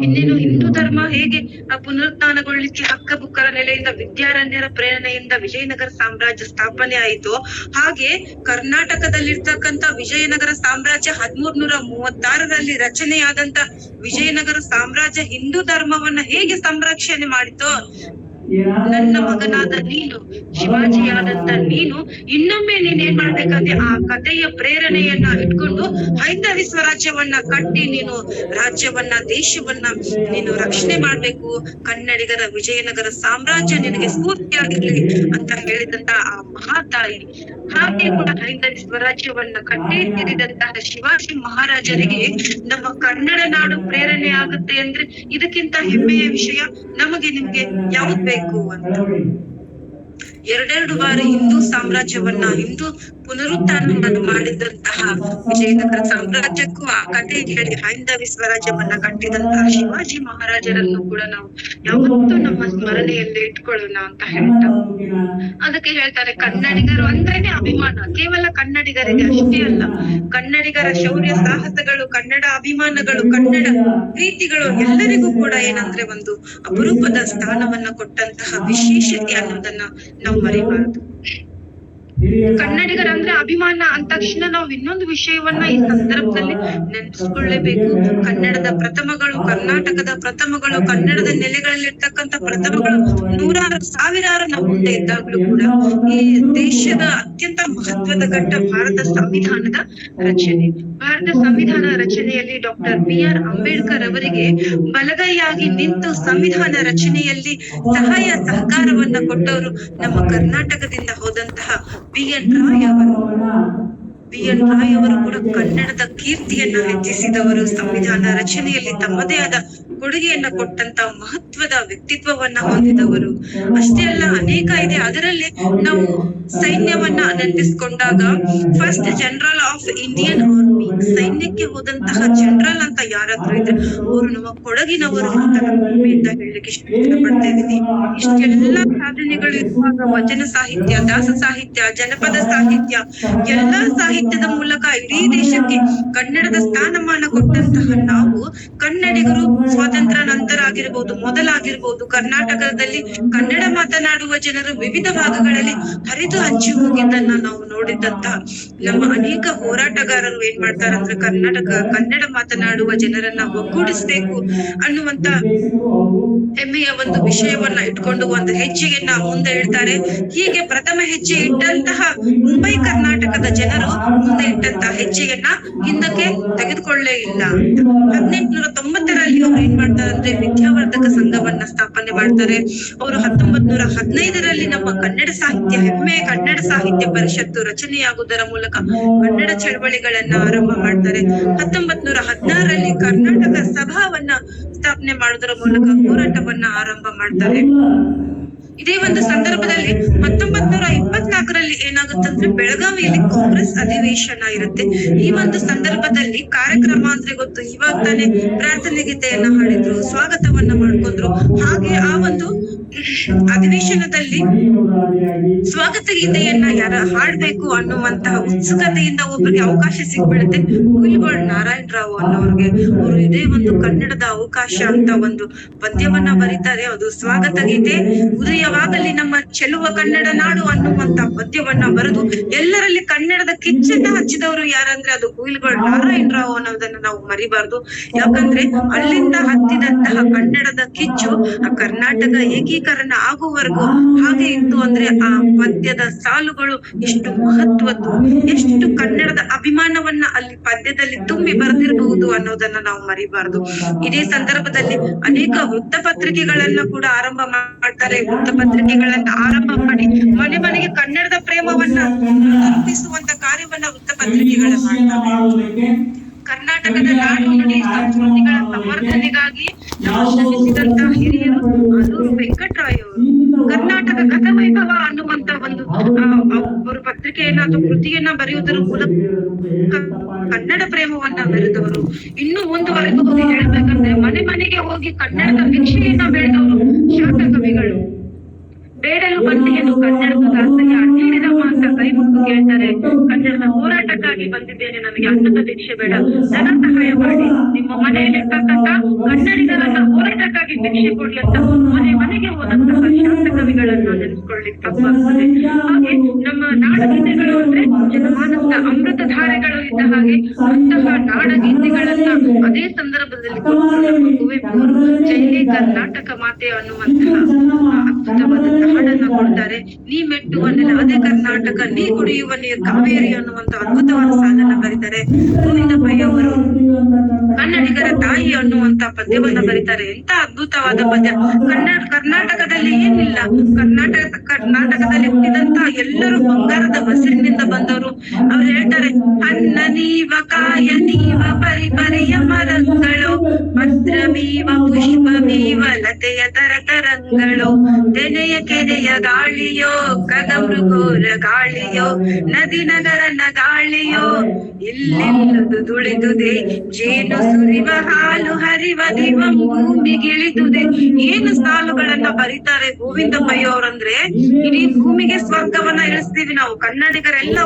ಇನ್ನೇನು ಹಿಂದೂ ಧರ್ಮ ಹೇಗೆ ಪುನರುತ್ಥಾನಗೊಳ್ಳಿಕ್ಕೆ ಹಕ್ಕಬುಕ್ಕರ ನೆಲೆಯಿಂದ ವಿದ್ಯಾರಣ್ಯರ ಪ್ರೇರಣೆಯಿಂದ ವಿಜಯನಗರ ಸಾಮ್ರಾಜ್ಯ ಸ್ಥಾಪನೆ ಆಯಿತು, ಹಾಗೆ ಕರ್ನಾಟಕದಲ್ಲಿರ್ತಕ್ಕಂತ ವಿಜಯನಗರ ಸಾಮ್ರಾಜ್ಯ 1336ರಲ್ಲಿ ರಚನೆಯಾದಂತ ವಿಜಯನಗರ ಸಾಮ್ರಾಜ್ಯ ಹಿಂದೂ ಧರ್ಮವನ್ನ ಹೇಗೆ ಸಂರಕ್ಷಣೆ ಮಾಡಿತೋ, ನನ್ನ ಮಗನಾದ ನೀನು, ಶಿವಾಜಿಯಾದಂತ ನೀನು ಇನ್ನೊಮ್ಮೆ ನೀನೇನ್ ಮಾಡ್ಬೇಕಂದ್ರೆ ಆ ಕಥೆಯ ಪ್ರೇರಣೆಯನ್ನ ಇಟ್ಕೊಂಡು ಹೈಂದವಿ ಸ್ವರಾಜ್ಯವನ್ನ ಕಟ್ಟಿ ನೀನು ರಾಜ್ಯವನ್ನ, ದೇಶವನ್ನ ನೀನು ರಕ್ಷಣೆ ಮಾಡ್ಬೇಕು. ಕನ್ನಡಿಗರ ವಿಜಯನಗರ ಸಾಮ್ರಾಜ್ಯ ನಿನಗೆ ಸ್ಫೂರ್ತಿಯಾಗಿರ್ಲಿ ಅಂತ ಹೇಳಿದಂತ ಆ ಮಹಾತಾಯಿ, ಹಾಗೆ ಕೂಡ ಹೈಂದವಿ ಸ್ವರಾಜ್ಯವನ್ನ ಕಟ್ಟಿ ತೀರಿದಂತಹ ಶಿವಾಜಿ ಮಹಾರಾಜರಿಗೆ ನಮ್ಮ ಕನ್ನಡ ನಾಡು ಪ್ರೇರಣೆ ಆಗುತ್ತೆ ಅಂದ್ರೆ ಇದಕ್ಕಿಂತ ಹೆಮ್ಮೆಯ ವಿಷಯ ನಮಗೆ ನಿಮ್ಗೆ ಯಾವ್ದು ಬೇಕು ಅಂತ. ಎರಡೆರಡು ಬಾರಿ ಹಿಂದೂ ಸಾಮ್ರಾಜ್ಯವನ್ನ, ಹಿಂದೂ ಪುನರುತ್ಥಾನವನ್ನು ಮಾಡಿದಂತಹ ವಿಜಯನಗರ ಸಾಮ್ರಾಜ್ಯಕ್ಕೂ ಆ ಕಥೆ ಹೇಳಿ ಹೈಂದವಿ ಸ್ವರಾಜ್ಯವನ್ನ ಕಟ್ಟಿದಂತಹ ಶಿವಾಜಿ ಮಹಾರಾಜರನ್ನು ಕೂಡ ನಾವು ಯಾವತ್ತೂ ನಮ್ಮ ಸ್ಮರಣೆಯಲ್ಲಿ ಇಟ್ಕೊಳ್ಳೋಣ ಅಂತ ಹೇಳ್ತಾ, ಅದಕ್ಕೆ ಹೇಳ್ತಾರೆ ಕನ್ನಡಿಗರು ಅಂದ್ರೇನೆ ಅಭಿಮಾನ. ಕೇವಲ ಕನ್ನಡಿಗರಿಗೆ ಅಷ್ಟೇ ಅಲ್ಲ, ಕನ್ನಡಿಗರ ಶೌರ್ಯ ಸಾಹಸಗಳು, ಕನ್ನಡ ಅಭಿಮಾನಗಳು, ಕನ್ನಡ ಪ್ರೀತಿಗಳು ಎಲ್ಲರಿಗೂ ಕೂಡ ಏನಂದ್ರೆ ಒಂದು ಅಪರೂಪದ ಸ್ಥಾನವನ್ನ ಕೊಟ್ಟಂತಹ ವಿಶೇಷತೆ ಅನ್ನೋದನ್ನ ನಾವು ಮರಿಬಾರದು. ಕನ್ನಡಿಗರಂದ್ರೆ ಅಭಿಮಾನ ಅಂದ ತಕ್ಷಣ ನಾವು ಇನ್ನೊಂದು ವಿಷಯವನ್ನ ಈ ಸಂದರ್ಭದಲ್ಲಿ ನೆನಪಿಸ್ಕೊಳ್ಳೇಬೇಕು. ಕನ್ನಡದ ಪ್ರಥಮಗಳು, ಕರ್ನಾಟಕದ ಪ್ರಥಮಗಳು, ಕನ್ನಡದ ನೆಲೆಗಳಲ್ಲಿರ್ತಕ್ಕಂಥ ಪ್ರಥಮಗಳು ನೂರಾರು ಸಾವಿರಾರು ನಮ್ಮ ಮುಂದೆ ಇದ್ದಾಗ್ಲೂ ಕೂಡ ಈ ದೇಶದ ಅತ್ಯಂತ ಮಹತ್ವದ ಘಟ್ಟ ಭಾರತ ಸಂವಿಧಾನದ ರಚನೆ. ಭಾರತ ಸಂವಿಧಾನ ರಚನೆಯಲ್ಲಿ ಡಾಕ್ಟರ್ BR ಅಂಬೇಡ್ಕರ್ ಅವರಿಗೆ ಬಲಗೈಯಾಗಿ ನಿಂತು ಸಂವಿಧಾನ ರಚನೆಯಲ್ಲಿ ಸಹಾಯ ಸಹಕಾರವನ್ನ ಕೊಟ್ಟವರು ನಮ್ಮ ಕರ್ನಾಟಕದಿಂದ ಹೋದಂತಹ BN ರಾಯ್ ಅವರು ಕೂಡ ಕನ್ನಡದ ಕೀರ್ತಿಯನ್ನ ಹೆಚ್ಚಿಸಿದವರು. ಸಂವಿಧಾನ ರಚನೆಯಲ್ಲಿ ತಮ್ಮದೇ ಆದ ಕೊಡುಗೆಯನ್ನ ಕೊಟ್ಟಂತ ಮಹತ್ವದ ವ್ಯಕ್ತಿತ್ವವನ್ನ ಹೊಂದಿದವರು. ಅಷ್ಟೇ ಅಲ್ಲ, ಅನೇಕ ಇದೆ. ಅದರಲ್ಲಿ ನಾವು ಸೈನ್ಯವನ್ನ ನೆನಪಿಸ್ಕೊಂಡಾಗ first general of Indian army, ಸೈನ್ಯಕ್ಕೆ ಹೋದಂತಹ ಜನರಲ್ ಅಂತ ಯಾರಾದ್ರೂ ಇದ್ರೆ ಅವರು ನಮ್ಮ ಕೊಡಗಿನವರು ಅಂತ ಹೆಮ್ಮೆಯಿಂದ ಹೇಳಲಿಕ್ಕೆ ಇಷ್ಟಪಡ್ತಾ ಇದ್ದೀನಿ. ಇಷ್ಟೆಲ್ಲಾ ಸಾಧನೆಗಳು ಇರುವಾಗ ವಚನ ಸಾಹಿತ್ಯ, ದಾಸ ಸಾಹಿತ್ಯ, ಜನಪದ ಸಾಹಿತ್ಯ, ಎಲ್ಲಾ ಸಾಹಿತ್ಯದ ಮೂಲಕ ಇಡೀ ದೇಶಕ್ಕೆ ಕನ್ನಡದ ಸ್ಥಾನಮಾನ ಕೊಟ್ಟಂತಹ ನಾವು ಕನ್ನಡಿಗರು ಸ್ವಾತಂತ್ರ್ಯ ನಂತರ ಆಗಿರ್ಬೋದು, ಮೊದಲಾಗಿರ್ಬೋದು, ಕರ್ನಾಟಕದಲ್ಲಿ ಕನ್ನಡ ಮಾತನಾಡುವ ಜನರು ವಿವಿಧ ಭಾಗಗಳಲ್ಲಿ ಹರಿದು ಹಂಚಿ ಹೋಗಿದ್ದನ್ನ ನಾವು ನೋಡಿದಂತ ನಮ್ಮ ಅನೇಕ ಹೋರಾಟಗಾರರು ಏನ್ ಮಾಡ್ತಾರಂದ್ರೆ ಕನ್ನಡ ಮಾತನಾಡುವ ಜನರನ್ನ ಒಗ್ಗೂಡಿಸ್ಬೇಕು ಅನ್ನುವಂತ ಹೆಮ್ಮೆಯ ಒಂದು ವಿಷಯವನ್ನ ಇಟ್ಕೊಂಡು ಒಂದು ಹೆಜ್ಜೆಯನ್ನ ಮುಂದೆ ಇಡ್ತಾರೆ. ಹೀಗೆ ಪ್ರಥಮ ಹೆಜ್ಜೆ ಇಟ್ಟಂತಹ ಮುಂಬೈ ಕರ್ನಾಟಕದ ಜನರು ಮುಂದೆ ಇಟ್ಟಂತಹ ಹೆಜ್ಜೆಯನ್ನ ಹಿಂದಕ್ಕೆ ತೆಗೆದುಕೊಳ್ಳೇ ಇಲ್ಲ. 1890ರಲ್ಲಿ ಅವ್ರು ಏನ್ ಮಾಡ್ತಾರೆ ಅಂದ್ರೆ ವಿದ್ಯಾವರ್ಧಕ ಸಂಘವನ್ನ ಸ್ಥಾಪನೆ ಮಾಡ್ತಾರೆ. ಅವರು 1915ರಲ್ಲಿ ನಮ್ಮ ಕನ್ನಡ ಸಾಹಿತ್ಯ ಹೆಮ್ಮೆಯ ಕನ್ನಡ ಸಾಹಿತ್ಯ ಪರಿಷತ್ತು ರಚನೆಯಾಗುವುದರ ಮೂಲಕ ಕನ್ನಡ ಚಳವಳಿಗಳನ್ನ ಆರಂಭ ಮಾಡ್ತಾರೆ. 1916ರಲ್ಲಿ ಕರ್ನಾಟಕ ಸಭಾವನ್ನ ಸ್ಥಾಪನೆ ಮಾಡುವುದರ ಮೂಲಕ ಹೋರಾಟವನ್ನ ಆರಂಭ ಮಾಡ್ತಾರೆ. ಇದೇ ಒಂದು ಸಂದರ್ಭದಲ್ಲಿ 1924ರಲ್ಲಿ ಏನಾಗುತ್ತಂದ್ರೆ ಬೆಳಗಾವಿಯಲ್ಲಿ ಕಾಂಗ್ರೆಸ್ ಅಧಿವೇಶನ ಇರುತ್ತೆ. ಈ ಒಂದು ಸಂದರ್ಭದಲ್ಲಿ ಕಾರ್ಯಕ್ರಮ ಅಂದ್ರೆ ಗೊತ್ತು, ಇವಾಗ ತಾನೇ ಪ್ರಾರ್ಥನೆ ಗೀತೆಯನ್ನ ಹಾಡಿದ್ರು, ಸ್ವಾಗತವನ್ನ ಮಾಡ್ಕೊಂಡ್ರು. ಹಾಗೆ ಆ ಒಂದು ಅಧಿವೇಶನದಲ್ಲಿ ಸ್ವಾಗತ ಗೀತೆಯನ್ನ ಯಾರ ಹಾಡ್ಬೇಕು ಅನ್ನುವಂತಹ ಉತ್ಸುಕತೆಯಿಂದ ಒಬ್ಬರಿಗೆ ಅವಕಾಶ ಸಿಗ್ಬಿಡುತ್ತೆ. ಹುಯಿಲ್ಗೋಳ್ ನಾರಾಯಣ ರಾವ್ ಅನ್ನೋರ್ಗೆ. ಅವರು ಇದೇ ಒಂದು ಕನ್ನಡದ ಅವಕಾಶ ಅಂತ ಒಂದು ಪದ್ಯವನ್ನ ಬರೀತಾರೆ. ಅದು ಸ್ವಾಗತ ಗೀತೆ. ಉದಯವಾಗಲಿ ನಮ್ಮ ಚೆಲುವ ಕನ್ನಡ ನಾಡು ಅನ್ನುವಂತ ಪದ್ಯವನ್ನ ಬರೆದು ಎಲ್ಲರಲ್ಲಿ ಕನ್ನಡದ ಕಿಚ್ಚನ್ನ ಹಚ್ಚಿದವರು ಯಾರಂದ್ರೆ ಅದು ಹುಯಿಲ್ಗೋಳ್ ನಾರಾಯಣ ರಾವ್ ಅನ್ನೋದನ್ನ ನಾವು ಮರಿಬಾರ್ದು. ಯಾಕಂದ್ರೆ ಅಲ್ಲಿಂದ ಹತ್ತಿದಂತಹ ಕನ್ನಡದ ಕಿಚ್ಚು ಆ ಕರ್ನಾಟಕ ಏಕೀಕರಣ ಆಗುವವರೆಗೂ ಹಾಗೆ ಇತ್ತು. ಅಂದ್ರೆ ಆ ಪದ್ಯದ ಸಾಲುಗಳು ಎಷ್ಟು ಮಹತ್ವದ್ದು, ಎಷ್ಟು ಕನ್ನಡದ ಅಭಿಮಾನವನ್ನ ಅಲ್ಲಿ ಪದ್ಯದಲ್ಲಿ ತುಂಬಿ ಬರೆದಿರಬಹುದು ಅನ್ನೋದನ್ನ ನಾವು ಮರಿಬಾರ್ದು. ಇದೇ ಸಂದರ್ಭದಲ್ಲಿ ಅನೇಕ ವೃತ್ತಪತ್ರಿಕೆಗಳನ್ನ ಕೂಡ ಆರಂಭ ಮಾಡ್ತಾರೆ. ವೃತ್ತಪತ್ರಿಕೆಗಳನ್ನ ಆರಂಭ ಮಾಡಿ ಮನೆ ಮನೆಗೆ ಕನ್ನಡದ ಪ್ರೇಮವನ್ನ ತಲುಪಿಸುವಂತ ಕಾರ್ಯವನ್ನ ವೃತ್ತಪತ್ರಿಕೆಗಳು ಮಾಡ್ತಾರೆ. ಕರ್ನಾಟಕದ ನಾಡು ನುಡಿ ಸಂಸ್ಕೃತಿಗಳ ಸಂವರ್ಧನೆಗಾಗಿ ನಾವು ಶ್ರಮಿಸಿದಂತ ಹಿರಿಯರು ಆಲೂರು ವೆಂಕಟರಾಯ್ ಅವರು ಕರ್ನಾಟಕ ಗತವೈಭವ ಅನ್ನುವಂತ ಒಂದು ಅವರು ಪತ್ರಿಕೆಯನ್ನ ಅಥವಾ ಕೃತಿಯನ್ನ ಬರೆಯುವುದರ ಮೂಲಕ ಕನ್ನಡ ಪ್ರೇಮವನ್ನ ಬೆರೆದವರು. ಇನ್ನು ಮುಂದುವರೆದು ಹೋಗಿ ಹೇಳ್ಬೇಕಂದ್ರೆ ಮನೆ ಮನೆಗೆ ಹೋಗಿ ಕನ್ನಡದ ಭಿಕ್ಷೆಯನ್ನ ಬೆಳೆದವರು ಶಾಂತ ಕವಿಗಳು. ಬೇಡಲು ಬಂದಿಯನ್ನು ಕನ್ನಡದ ದಾಸಯ್ಯ ನೀಡಿದಮ್ಮ ಅಂತ ಕೈ ಮುಗಿದು ಕೇಳ್ತಾರೆ. ಕನ್ನಡದ ಹೋರಾಟಕ್ಕಾಗಿ ಬಂದಿದ್ದೇನೆ, ನನಗೆ ಅನ್ನದ ಭಿಕ್ಷೆ ಬೇಡ, ಧನ ಸಹಾಯ ಮಾಡಿ, ನಿಮ್ಮ ಮನೆಯಲ್ಲಿರ್ತಕ್ಕಂಥ ಕನ್ನಡಿಗರನ್ನ ಹೋರಾಟಕ್ಕಾಗಿ ಭಿಕ್ಷೆ ಕೊಡ್ಲಿ ಅಂತ ಮನೆ ಮನೆಗೆ ಹೋದಂತಹ ಶಾಂತ ಕವಿಗಳನ್ನ ನೆನೆಸ್ಕೊಳ್ಳಿಕ್ಕೆ ತಪ್ಪಾಗ್ತದೆ. ಹಾಗೆ ನಮ್ಮ ನಾಡಗೀತೆಗಳು ಅಂದ್ರೆ ಜನಮಾನಸದ ಅಮೃತ ಧಾರೆಗಳು ಇದ್ದ ಹಾಗೆ ಅಂತಹ ನಾಡಗೀತೆಗಳನ್ನ ಅದೇ ಸಂದರ್ಭದಲ್ಲಿ ನಮ್ಮ ಕುವೆಂಪು ಜೈ ಕರ್ನಾಟಕ ಮಾತೆ ಅನ್ನುವಂತಹ ಅದ್ಭುತವಾದಂತಹ ಹಾಡನ್ನ ಕೊಡ್ತಾರೆ. ನೀ ಮೆಟ್ಟುವ ನೆಲ ಅದೇ ಕರ್ನಾಟಕ, ನೀ ಕುಡಿಯುವ ನೀರು ಕಾವೇರಿ ಅನ್ನುವಂತ ಅದ್ಭುತವಾದ ಸಾಲನ್ನ ಬರೀತಾರೆ. ಗೋವಿಂದ ಪೈ ಅವರು ಕನ್ನಡಿಗರ ತಾಯಿ ಅನ್ನುವಂತ ಪದ್ಯವನ್ನ ಬರೀತಾರೆ. ಎಂತ ಅದ್ಭುತವಾದ ಪದ್ಯ. ಕರ್ನಾಟಕದಲ್ಲಿ ಏನಿಲ್ಲ, ಕರ್ನಾಟಕದಲ್ಲಿ ಹುಟ್ಟಿದಂತ ಎಲ್ಲರೂ ಬಂಗಾರದ ಬಸಿರಿನಿಂದ ಬಂದವರು. ಅವ್ರು ಹೇಳ್ತಾರೆ, ಅನ್ನ ನೀವ ಕಾಯ ನೀವ ಪರಿಪರಿಯ ಮರಗಳು, ಭದ್ರಮೀವ ಪುಷ್ಪಮೀವ ಲತೆಯ ತರತರಂಗಳು, ತೆನೆಯ ಕೆರೆಯ ಗಾಳಿಯೋ ಕಗಮೃಗೋರ ಗಾಳಿಯೋ, ನದಿ ನಗರನ ಗಾಳಿಯೋ ಇಲ್ಲೆಲ್ಲದು ತುಳಿದುದೆ, ಜೇನು ಸುರಿವ ಹಾಲು ಹರಿವ ದಿವಂ ಭೂಮಿಗಿಳಿದುದೆ. ಏನು ಸಾಲುಗಳನ್ನ ಬರೀತಾರೆ ಗೋವಿಂದ ಪೈ ಅವರಂದ್ರೆ, ಇಡೀ ಭೂಮಿಗೆ ಸ್ವರ್ಗವನ್ನ ಇಳಿಸ್ತೀವಿ ನಾವು ಕನ್ನಡಿಗರೆಲ್ಲ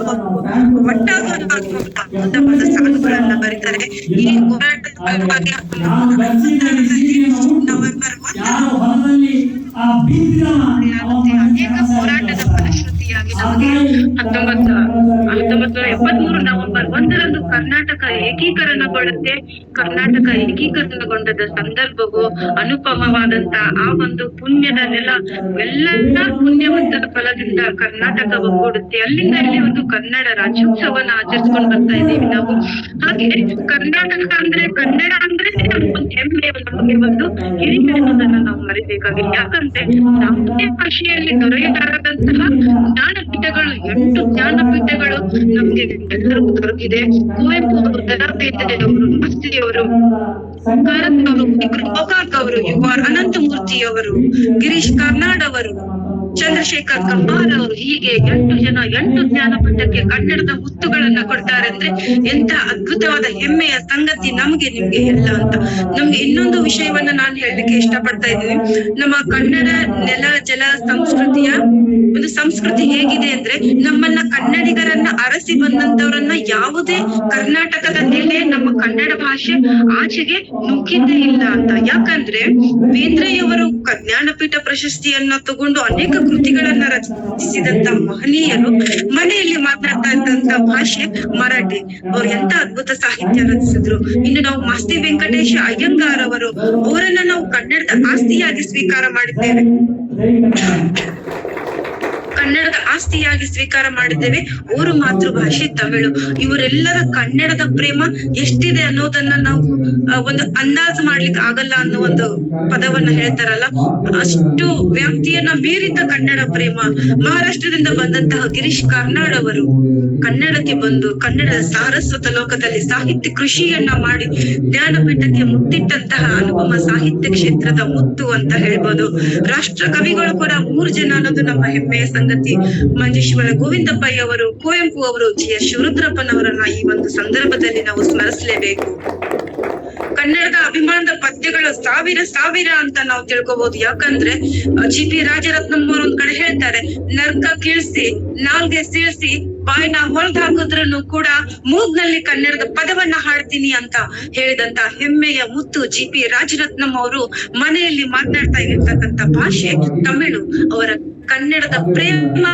ಒಟ್ಟಾಗುವಂತ ಸಾಲುಗಳನ್ನ ಬರೀತಾರೆ. ಈ ಹೋರಾಟದ ಬಗ್ಗೆ ನವೆಂಬರ್ 1 ಅನೇಕ ಹೋರಾಟದ ಫಲಶ್ರುತಿಯಾಗಿ ನಮಗೆ 1973 ನವೆಂಬರ್ 1ರಂದು ಕರ್ನಾಟಕ ಏಕೀಕರಣಗೊಳ್ಳುತ್ತೆ. ಕರ್ನಾಟಕ ಏಕೀಕರಣಗೊಂಡದ ಸಂದರ್ಭವು ಅನುಪಮವಾದಂತ ಆ ಒಂದು ಪುಣ್ಯದ ನೆಲ, ಎಲ್ಲ ಪುಣ್ಯವಂತರ ಫಲದಿಂದ ಕರ್ನಾಟಕ ಒಗ್ಗೂಡುತ್ತೆ. ಅಲ್ಲಿಂದ ಇಲ್ಲಿ ಒಂದು ಕನ್ನಡ ರಾಜ್ಯೋತ್ಸವನ ಆಚರಿಸ್ಕೊಂಡು ಬರ್ತಾ ಇದ್ದೀವಿ ನಾವು. ಹಾಗೆ ಕರ್ನಾಟಕ ಅಂದ್ರೆ ಕನ್ನಡ ಅಂದ್ರೆ ಒಂದು ಹೆಮ್ಮೆ, ನಮಗೆ ಒಂದು ಹಿರಿಮೆ ಅನ್ನೋದನ್ನ ನಾವು ಮರಿಬೇಕಾಗಿಲ್ಲ. ಯಾಕಂದ್ರೆ ಯಾವುದೇ ಭಾಷೆಯಲ್ಲಿ ದೊರೆಯಲಾರದಂತಹ ಜ್ಞಾನಪೀಠಗಳು 8 ಜ್ಞಾನಪೀಠಗಳು ನಮ್ಗೆ ಎಲ್ಲರೂ ದೊರಕಿದೆ. ಕುವೆಂಪು ಅವರು, ದರಾಬೇಂದ್ರೆ ಅವರು, ಮಾಸ್ತಿಯವರು, ಕಾರಂತ ಅವರು, ಗೋಕಾಕ್ ಅವರು, ಅನಂತಮೂರ್ತಿ ಅವರು, ಗಿರೀಶ್ ಕಾರ್ನಾಡ್ ಅವರು, ಚಂದ್ರಶೇಖರ್ ಕಂಬಾರ ಅವರು, ಹೀಗೆ 8 ಜನ 8 ಜ್ಞಾನಪೀಠಕ್ಕೆ ಕನ್ನಡದ ಮುತ್ತುಗಳನ್ನ ಕೊಡ್ತಾರೆ. ಅಂದ್ರೆ ಎಂತ ಅದ್ಭುತವಾದ ಹೆಮ್ಮೆಯ ಸಂಗತಿ ನಮ್ಗೆ ನಿಮ್ಗೆ ಎಲ್ಲ ಅಂತ. ನಮ್ಗೆ ಇನ್ನೊಂದು ವಿಷಯವನ್ನ ನಾನು ಹೇಳಲಿಕ್ಕೆ ಇಷ್ಟಪಡ್ತಾ ಇದ್ದೀನಿ. ನಮ್ಮ ಕನ್ನಡ ನೆಲ ಜಲ ಸಂಸ್ಕೃತಿಯ ಒಂದು ಸಂಸ್ಕೃತಿ ಹೇಗಿದೆ ಅಂದ್ರೆ ನಮ್ಮನ್ನ ಕನ್ನಡಿಗರನ್ನ ಅರಸಿ ಬಂದಂತವರನ್ನ ಯಾವುದೇ ಕರ್ನಾಟಕದ ನೆಲೆ ನಮ್ಮ ಕನ್ನಡ ಭಾಷೆ ಆಚೆಗೆ ನುಗ್ಗಿದ್ದೇ ಇಲ್ಲ ಅಂತ. ಯಾಕಂದ್ರೆ ಬೇಂದ್ರೆಯವರು ಜ್ಞಾನಪೀಠ ಪ್ರಶಸ್ತಿಯನ್ನ ತಗೊಂಡು ಅನೇಕ ಕೃತಿಗಳನ್ನ ರಚಿಸಿದಂತ ಮಹನೀಯರು ಮನೆಯಲ್ಲಿ ಮಾತನಾಡ್ತಾ ಇದ್ದಂತ ಭಾಷೆ ಮರಾಠಿ. ಅವ್ರು ಎಂತ ಅದ್ಭುತ ಸಾಹಿತ್ಯ ರಚಿಸಿದ್ರು. ಇನ್ನು ನಾವು ಮಾಸ್ತಿ ವೆಂಕಟೇಶ ಅಯ್ಯಂಗಾರ್ ಅವರನ್ನ ನಾವು ಕನ್ನಡದ ಆಸ್ತಿಯಾಗಿ ಸ್ವೀಕಾರ ಮಾಡಿದ್ದೇವೆ, ಕನ್ನಡದ ಆಸ್ತಿಯಾಗಿ ಸ್ವೀಕಾರ ಮಾಡಿದ್ದೇವೆ. ಅವರು ಮಾತೃಭಾಷೆ ತಮಿಳು. ಇವರೆಲ್ಲರ ಕನ್ನಡದ ಪ್ರೇಮ ಎಷ್ಟಿದೆ ಅನ್ನೋದನ್ನ ನಾವು ಒಂದು ಅಂದಾಜು ಮಾಡ್ಲಿಕ್ಕೆ ಆಗಲ್ಲ ಅನ್ನೋ ಒಂದು ಪದವನ್ನ ಹೇಳ್ತಾರಲ್ಲ, ಅಷ್ಟು ವ್ಯಾಪ್ತಿಯನ್ನ ಮೀರಿದ ಕನ್ನಡ ಪ್ರೇಮ. ಮಹಾರಾಷ್ಟ್ರದಿಂದ ಬಂದಂತಹ ಗಿರೀಶ್ ಕಾರ್ನಾಡ್ ಅವರು ಕನ್ನಡಕ್ಕೆ ಬಂದು ಕನ್ನಡದ ಸಾರಸ್ವತ ಲೋಕದಲ್ಲಿ ಸಾಹಿತ್ಯ ಕೃಷಿಯನ್ನ ಮಾಡಿ ಜ್ಞಾನಪೀಠಕ್ಕೆ ಮುತ್ತಿಟ್ಟಂತಹ ಅನುಪಮ ಸಾಹಿತ್ಯ ಕ್ಷೇತ್ರದ ಮುತ್ತು ಅಂತ ಹೇಳ್ಬೋದು. ರಾಷ್ಟ್ರ ಕವಿಗಳು ಕೂಡ 3 ಜನ ಅನ್ನೋದು ನಮ್ಮ ಹೆಮ್ಮೆಯ ಸಂಗತಿ. ಮಂಜೇಶ್ವರ ಗೋವಿಂದ ಪೈ ಅವರು, ಕುವೆಂಪು ಅವರು, GS ಶಿವರುದ್ರಪ್ಪನವರನ್ನ ಈ ಒಂದು ಸಂದರ್ಭದಲ್ಲಿ ನಾವು ಸ್ಮರಿಸಲೇಬೇಕು. ಕನ್ನಡದ ಅಭಿಮಾನದ ಪದ್ಯಗಳು ಸಾವಿರ ಅಂತ ನಾವು ತಿಳ್ಕೊಬಹುದು. ಯಾಕಂದ್ರೆ GP ರಾಜರತ್ನಂ ಅವರು ಒಂದ್ ಕಡೆ ಹೇಳ್ತಾರೆ, ನರ್ಕ ಕೀಳ್ಸಿ ನಾಲ್ಗೆ ಸೀಳ್ಸಿ ಬಾಯ್ನ ಹೊಲ್ದ್ ಹಾಕಿದ್ರೂ ಕೂಡ ಮೂಗ್ನಲ್ಲಿ ಕನ್ನಡದ ಪದವನ್ನ ಹಾಡ್ತೀನಿ ಅಂತ ಹೇಳಿದಂತ ಹೆಮ್ಮೆಯ ಮುತ್ತು GP ರಾಜರತ್ನಂ ಅವರು ಮನೆಯಲ್ಲಿ ಮಾತನಾಡ್ತಾ ಇರ್ತಕ್ಕಂತ ಭಾಷೆ ತಮಿಳು. ಅವರ ಕನ್ನಡದ ಪ್ರೇಮ,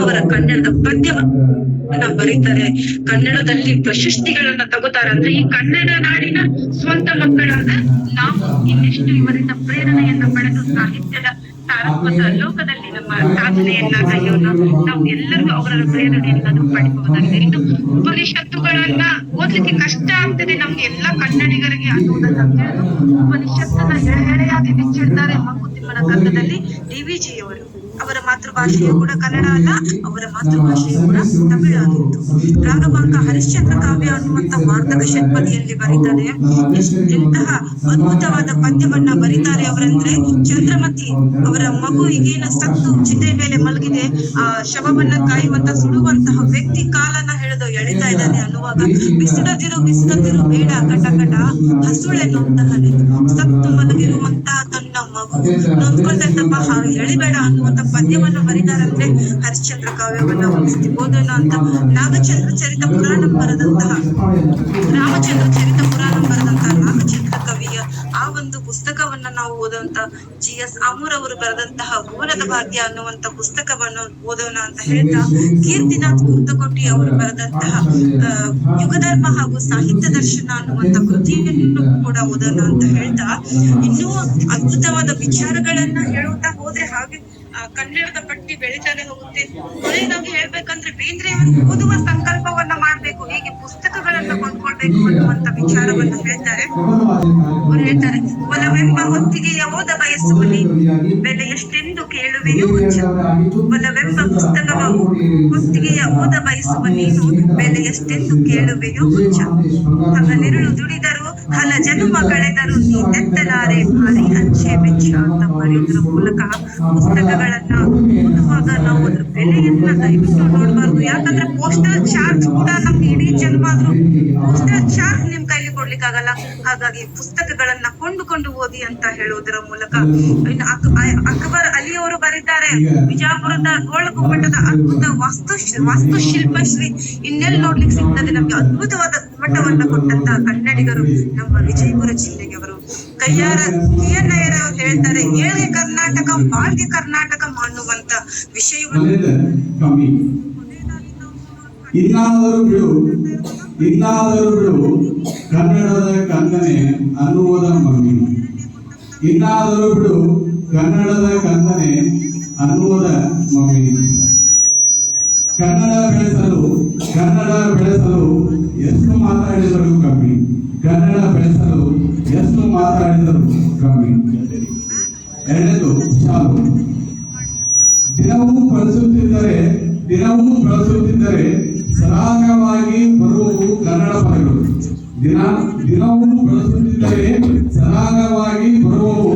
ಅವರ ಕನ್ನಡದ ಪದ್ಯವನ್ನ ಬರೀತಾರೆ, ಕನ್ನಡದಲ್ಲಿ ಪ್ರಶಸ್ತಿಗಳನ್ನ ತಗೋತಾರೆ. ಅಂದ್ರೆ ಈ ಕನ್ನಡ ನಾಡಿನ ಸ್ವಂತ ಮಕ್ಕಳಾದ ನಾವು ಇನ್ನೆಷ್ಟು ಇವರಿಂದ ಪ್ರೇರಣೆಯನ್ನ ಪಡೆದು ಸಾಹಿತ್ಯದ ಸಾರಸ್ವತ ಲೋಕದಲ್ಲಿ ನಮ್ಮ ಸಾಧನೆಯನ್ನ ಕೈಯೋಣ. ನಾವು ಎಲ್ಲರೂ ಅವರ ಪ್ರೇರಣೆಯನ್ನು ಪಡಿಬಹುದಾಗಿದೆ. ಇನ್ನು ಉಪನಿಷತ್ತುಗಳನ್ನ ಓದ್ಲಿಕ್ಕೆ ಕಷ್ಟ ಆಗ್ತದೆ ನಮ್ಗೆ ಎಲ್ಲ ಕನ್ನಡಿಗರಿಗೆ ಅನ್ನೋದನ್ನ ತಿಳಿದು ಉಪನಿಷತ್ತನ್ನ ಎಳೆಯಾಗಿ ಬಿಚ್ಚಿಡ್ತಾರೆ ಮಂಕುತಿಮ್ಮನ ಕಗ್ಗದಲ್ಲಿ DVG ಅವರು. ಅವರ ಮಾತೃಭಾಷೆಯು ಕೂಡ ಕನ್ನಡ ಅಲ್ಲ, ಅವರ ಮಾತೃಭಾಷೆಯು ಕೂಡ ತಮಿಳು ಆಗಿತ್ತು. ರಾಗಮಾರ್ಗ ಹರಿಶ್ಚಂದ್ರ ಕಾವ್ಯ ಅನ್ನುವಂತ ವಾರ್ಧಕ ಷಟ್ಪದಿಯಲ್ಲಿ ಬರೀತಾರೆ. ಎಂತಹ ಅದ್ಭುತವಾದ ಪದ್ಯವನ್ನ ಬರೀತಾರೆ ಅವರಂದ್ರೆ, ಚಂದ್ರಮತಿ ಅವರ ಮಗು ಈಗೇನು ಸತ್ತು ಚಿತೆ ಮೇಲೆ ಮಲಗಿದೆ, ಆ ಶವವನ್ನ ಕಾಯುವಂತ ಸುಡುವಂತಹ ವ್ಯಕ್ತಿ ಕಾಲನ್ನ ಹಿಡಿದು ಎಳಿತಾ ಇದ್ದಾನೆ ಅನ್ನುವಾಗ, ಬಿಸಿಡದಿರು ಬೇಡ ಕಟ ಹಸುಳೆನ್ನುವಂತಹ ಸತ್ತು ಮಲಗಿರುವಂತಹ ತನ್ನ ಮಗು ನೊಂದ್ಕೊಳ್ತಕ್ಕಂಥ ಎಳಿಬೇಡ ಅನ್ನುವಂತ ಪದ್ಯವನ್ನು ಬರೀತಾರಂದ್ರೆ ಹರಿಶ್ಚಂದ್ರ ಕಾವ್ಯವನ್ನ ಓದೋಣ ಅಂತ. ರಾಮಚಂದ್ರ ಚರಿತ ಪುರಾಣ ಬರೆದಂತಹ ರಾಮಚಂದ್ರ ಕವಿಯ ಆ ಒಂದು ಪುಸ್ತಕವನ್ನ ನಾವು ಓದುವಂತ GS ಆಮೂರ್ ಅವರು ಬರೆದಂತಹ ಭುವನದ ಭಾಗ್ಯ ಅನ್ನುವಂತ ಪುಸ್ತಕವನ್ನು ಓದೋಣ ಅಂತ ಹೇಳ್ತಾ, ಕೀರ್ತಿನಾಥ್ ಕುರ್ತಕೋಟಿ ಅವರು ಬರೆದಂತಹ ಯುಗಧರ್ಮ ಹಾಗೂ ಸಾಹಿತ್ಯ ದರ್ಶನ ಅನ್ನುವಂತ ಕೃತಿಯನ್ನು ಕೂಡ ಓದೋಣ ಅಂತ ಹೇಳ್ತಾ, ಇನ್ನೂ ಅದ್ಭುತವಾದ ವಿಚಾರಗಳನ್ನ ಹೇಳುತ್ತಾ ಹೋದ್ರೆ ಹಾಗೆ ಕನ್ನಡದ ಪಟ್ಟಿ ಬೆಳಿತಾನೆ ಹೋಗುತ್ತೆ. ಕೊನೆಯದಾಗಿ ಹೇಳ್ಬೇಕಂದ್ರೆ ಬೇಂದ್ರೆಯವರು ಓದುವ ಸಂಕಲ್ಪವನ್ನ ಮಾಡ್ಬೇಕು, ಹೇಗೆ ಪುಸ್ತಕಗಳನ್ನ ಕೊಂಡ್ಕೊಳ್ಬೇಕು ಅನ್ನುವಂತ ವಿಚಾರವನ್ನ ಹೇಳ್ತಾರೆ. ಅವ್ರು ಹೇಳ್ತಾರೆ, ಒಲವೆಂಬ ಹೊತ್ತಿಗೆಯ ಓದ ಬಯಸುವ ನೀನು ಬೆಲೆ ಎಷ್ಟೆಂದು ಕೇಳುವೆಯೋ ಹುಚ್ಚ. ಒಲವೆಂಬ ಪುಸ್ತಕವ ಹೊತ್ತಿಗೆಯ ಓದ ಬಯಸುವ ನೀನು ಬೆಲೆ ಎಷ್ಟೆಂದು ಕೇಳುವೆಯೋ ಹುಚ್ಚ. ಹಗಲಿರುಳು ದುಡಿದರು ಹಲ ಜನ್ಮ ಕಳೆದರು ನೀ ತೆತ್ತಲಾರೆ ಭಾರಿ ಅಂಚೆ ವೆಚ್ಚ ಅಂತ ಬರೆಯೋದ್ರ ಮೂಲಕ ಪುಸ್ತಕಗಳನ್ನ ಓದುವಾಗ ನಾವು ಅದ್ರ ಬೆಲೆಯನ್ನ ದಯವಿಟ್ಟು ನೋಡ್ಬಾರ್ದು. ಯಾಕಂದ್ರೆ ಪೋಸ್ಟಲ್ ಚಾರ್ಜ್ ಕೂಡ ನಮ್ಗೆ ಇಡೀ ಜನ್ಮ ಆದ್ರೂ ಪೋಸ್ಟಲ್ ಚಾರ್ಜ್ ನಿಮ್ ಕೈಲಿ ಕೊಡ್ಲಿಕ್ಕಾಗಲ್ಲ. ಹಾಗಾಗಿ ಪುಸ್ತಕಗಳನ್ನ ಕೊಂಡುಕೊಂಡು ಓದಿ ಅಂತ ಹೇಳೋದ್ರ ಮೂಲಕ, ಇನ್ನು ಅಕ್ಬರ್ ಅಲಿ ಅವರು ಬರೀತಾರೆ, ಬಿಜಾಪುರದ ಗೋಳಗುಮ್ಮಟದ ಅದ್ಭುತ ವಾಸ್ತುಶಿಲ್ಪಶ್ರೀ ಇನ್ನೆಲ್ಲಿ ನೋಡ್ಲಿಕ್ಕೆ ಸಿಗ್ತದೆ. ನಮ್ಗೆ ಅದ್ಭುತವಾದ ಗುಮ್ಮಟವನ್ನ ಕೊಟ್ಟಂತ ಕನ್ನಡಿಗರು ನಮ್ಮ ವಿಜಯಪುರ ಜಿಲ್ಲೆಗೆ ಅವರು. KNR ಹೇಳ್ತಾರೆ, ಏಳ್ಗೆ ಕರ್ನಾಟಕ ಬಾಳ್ಗೆ ಕರ್ನಾಟಕ ಅನ್ನುವಂತ ವಿಷಯವನ್ನು ಇನ್ನಾದರೂ ಬಿಡು ಕನ್ನಡದ ಕಂದನೆ ಅನ್ನುವುದ ಮಮ್ಮಿ. ಇನ್ನಾದರೂ ಬಿಡು ಕನ್ನಡದ ಕಂದನೆ ಅನ್ನುವುದ ಮಮ್ಮಿ. ಕನ್ನಡ ಬೆಳೆಸಲು ಎಷ್ಟು ಮಾತಾಡಿದರೂ ಕಮ್ಮಿ. ಕನ್ನಡ ಬೆಳೆಸಲು ಎಷ್ಟು ಮಾತಾಡಿದರೂ ಕಮ್ಮಿ. ಎರಡನೇದು ಶಾಲು. ದಿನವೂ ಬಳಸುತ್ತಿದ್ದರೆ ಸರಾಗವಾಗಿ ಬರುವವು ಕನ್ನಡ ಪದಗಳು. ದಿನವೂ ಬಳಸುತ್ತಿದ್ದರೆ ಸರಾಗವಾಗಿ ಬರುವವು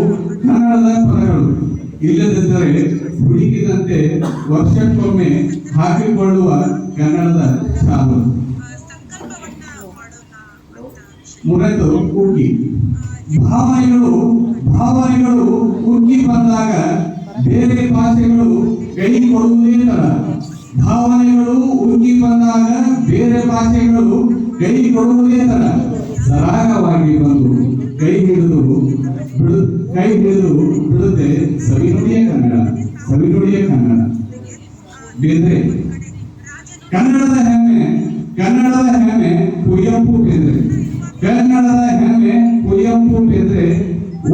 ಕನ್ನಡದ ಪದಗಳು. ಇಲ್ಲದಿದ್ದರೆ ಹುಡುಕಿದಂತೆ ವರ್ಷಕ್ಕೊಮ್ಮೆ ಹಾಕಿಕೊಳ್ಳುವ ಕನ್ನಡದ ಶಾಲು. ಮೂರನೇದು ಉಕ್ಕಿ. ಭಾವನೆಗಳು ಉಕ್ಕಿ ಬಂದಾಗ ಬೇರೆ ಭಾಷೆಗಳು ಕೈ ಕೊಡುವುದೇ ತಡ. ಭಾವನೆಗಳು ಉಕ್ಕಿ ಬಂದಾಗ ಬೇರೆ ಭಾಷೆಗಳು ಕೈ ಕೊಡುವುದೇ ತಡ. ಸರಾಗವಾಗಿ ಬಂದು ಕೈ ಹಿಡಿದು ಬಿಡುತ್ತೆ ಸವಿನುಡಿಯ ಕನ್ನಡ, ಸವಿನುಡಿಯ ಕನ್ನಡ. ಬೇಂದ್ರೆ ಕನ್ನಡದ ಹೆಮ್ಮೆ, ಕನ್ನಡದ ಹೆಮ್ಮೆ ಕುವೆಂಪು ಬೇಂದ್ರೆ, ಕನ್ನಡದ ಹೆಮ್ಮೆ ಕುವೆಂಪು ಬೇಂದ್ರೆ.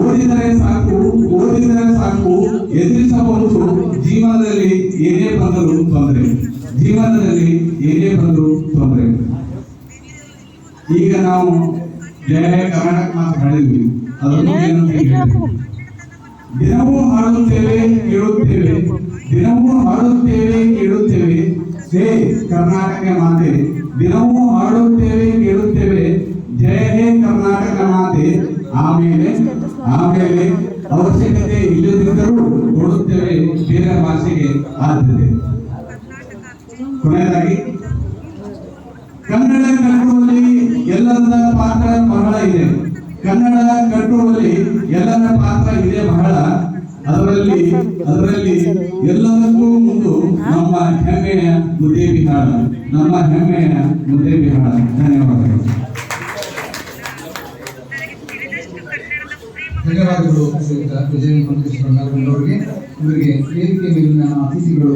ಓದಿದರೆ ಸಾಕು, ಓದಿದರೆ ಸಾಕು, ಎದುರಿಸಬಹುದು ಜೀವನದಲ್ಲಿ ಏನೇ ಬಂದರೂ ತೊಂದರೆ, ಜೀವನದಲ್ಲಿ ಏನೇ ಬಂದರೂ ತೊಂದರೆ. ಈಗ ನಾವು ಜಯ ಕರ್ನಾಟಕ ಮಾತು ಹಾಡಿದ್ವಿ, ಅದನ್ನು ಏನಂತ ಹೇಳಿದ್ವಿ. ದಿನವೂ ಹಾಡುತ್ತೇವೆ ಕೇಳುತ್ತೇವೆ, ದಿನವೂ ಹಾಡುತ್ತೇವೆ ಕೇಳುತ್ತೇವೆ, ಹೇ ಕರ್ನಾಟಕ ಮಾತೆ. ದಿನವೂ ಹಾಡುತ್ತೇವೆ ಕೇಳುತ್ತೇವೆ, ಜಯ ಹೇ ಕರ್ನಾಟಕ ಮಾತೆ. ಆಮೇಲೆ ಆಮೇಲೆ ಅವಶ್ಯಕತೆ ಇಲ್ಲದಿದ್ದರೂ ಕೊಡುತ್ತೇವೆ ಬೇರೆ ಭಾಷೆಗೆ ಆದ್ಯತೆ. ಕೊನೆಯದಾಗಿ ಕನ್ನಡ ಕಟ್ಟುವಲ್ಲಿ ಎಲ್ಲರ ಪಾತ್ರ ಬಹಳ ಇದೆ, ಕನ್ನಡ ಕಟ್ಟುವಲ್ಲಿ ಎಲ್ಲರ ಪಾತ್ರ ಇದೆ ಬಹಳ. ಅದರಲ್ಲಿ ಎಲ್ಲದಕ್ಕೂ ಮುಂದು ನಮ್ಮ ಹೆಮ್ಮೆಯ ಮುದ್ದೇಬಿಹಾಳ, ನಮ್ಮ ಹೆಮ್ಮೆಯ ಮುದ್ದೇಬಿಹಾಳ. ಧನ್ಯವಾದಗಳು. ಧನ್ಯವಾದಗಳು ಶ್ರೀಯುತ ವಿಜಯ ಮಂತ್ರಿಶ್ವರನವರಿಗೆ. ಇವರಿಗೆ ವೇದಿಕೆ ಮೇಲಿನ ಅತಿಥಿಗಳು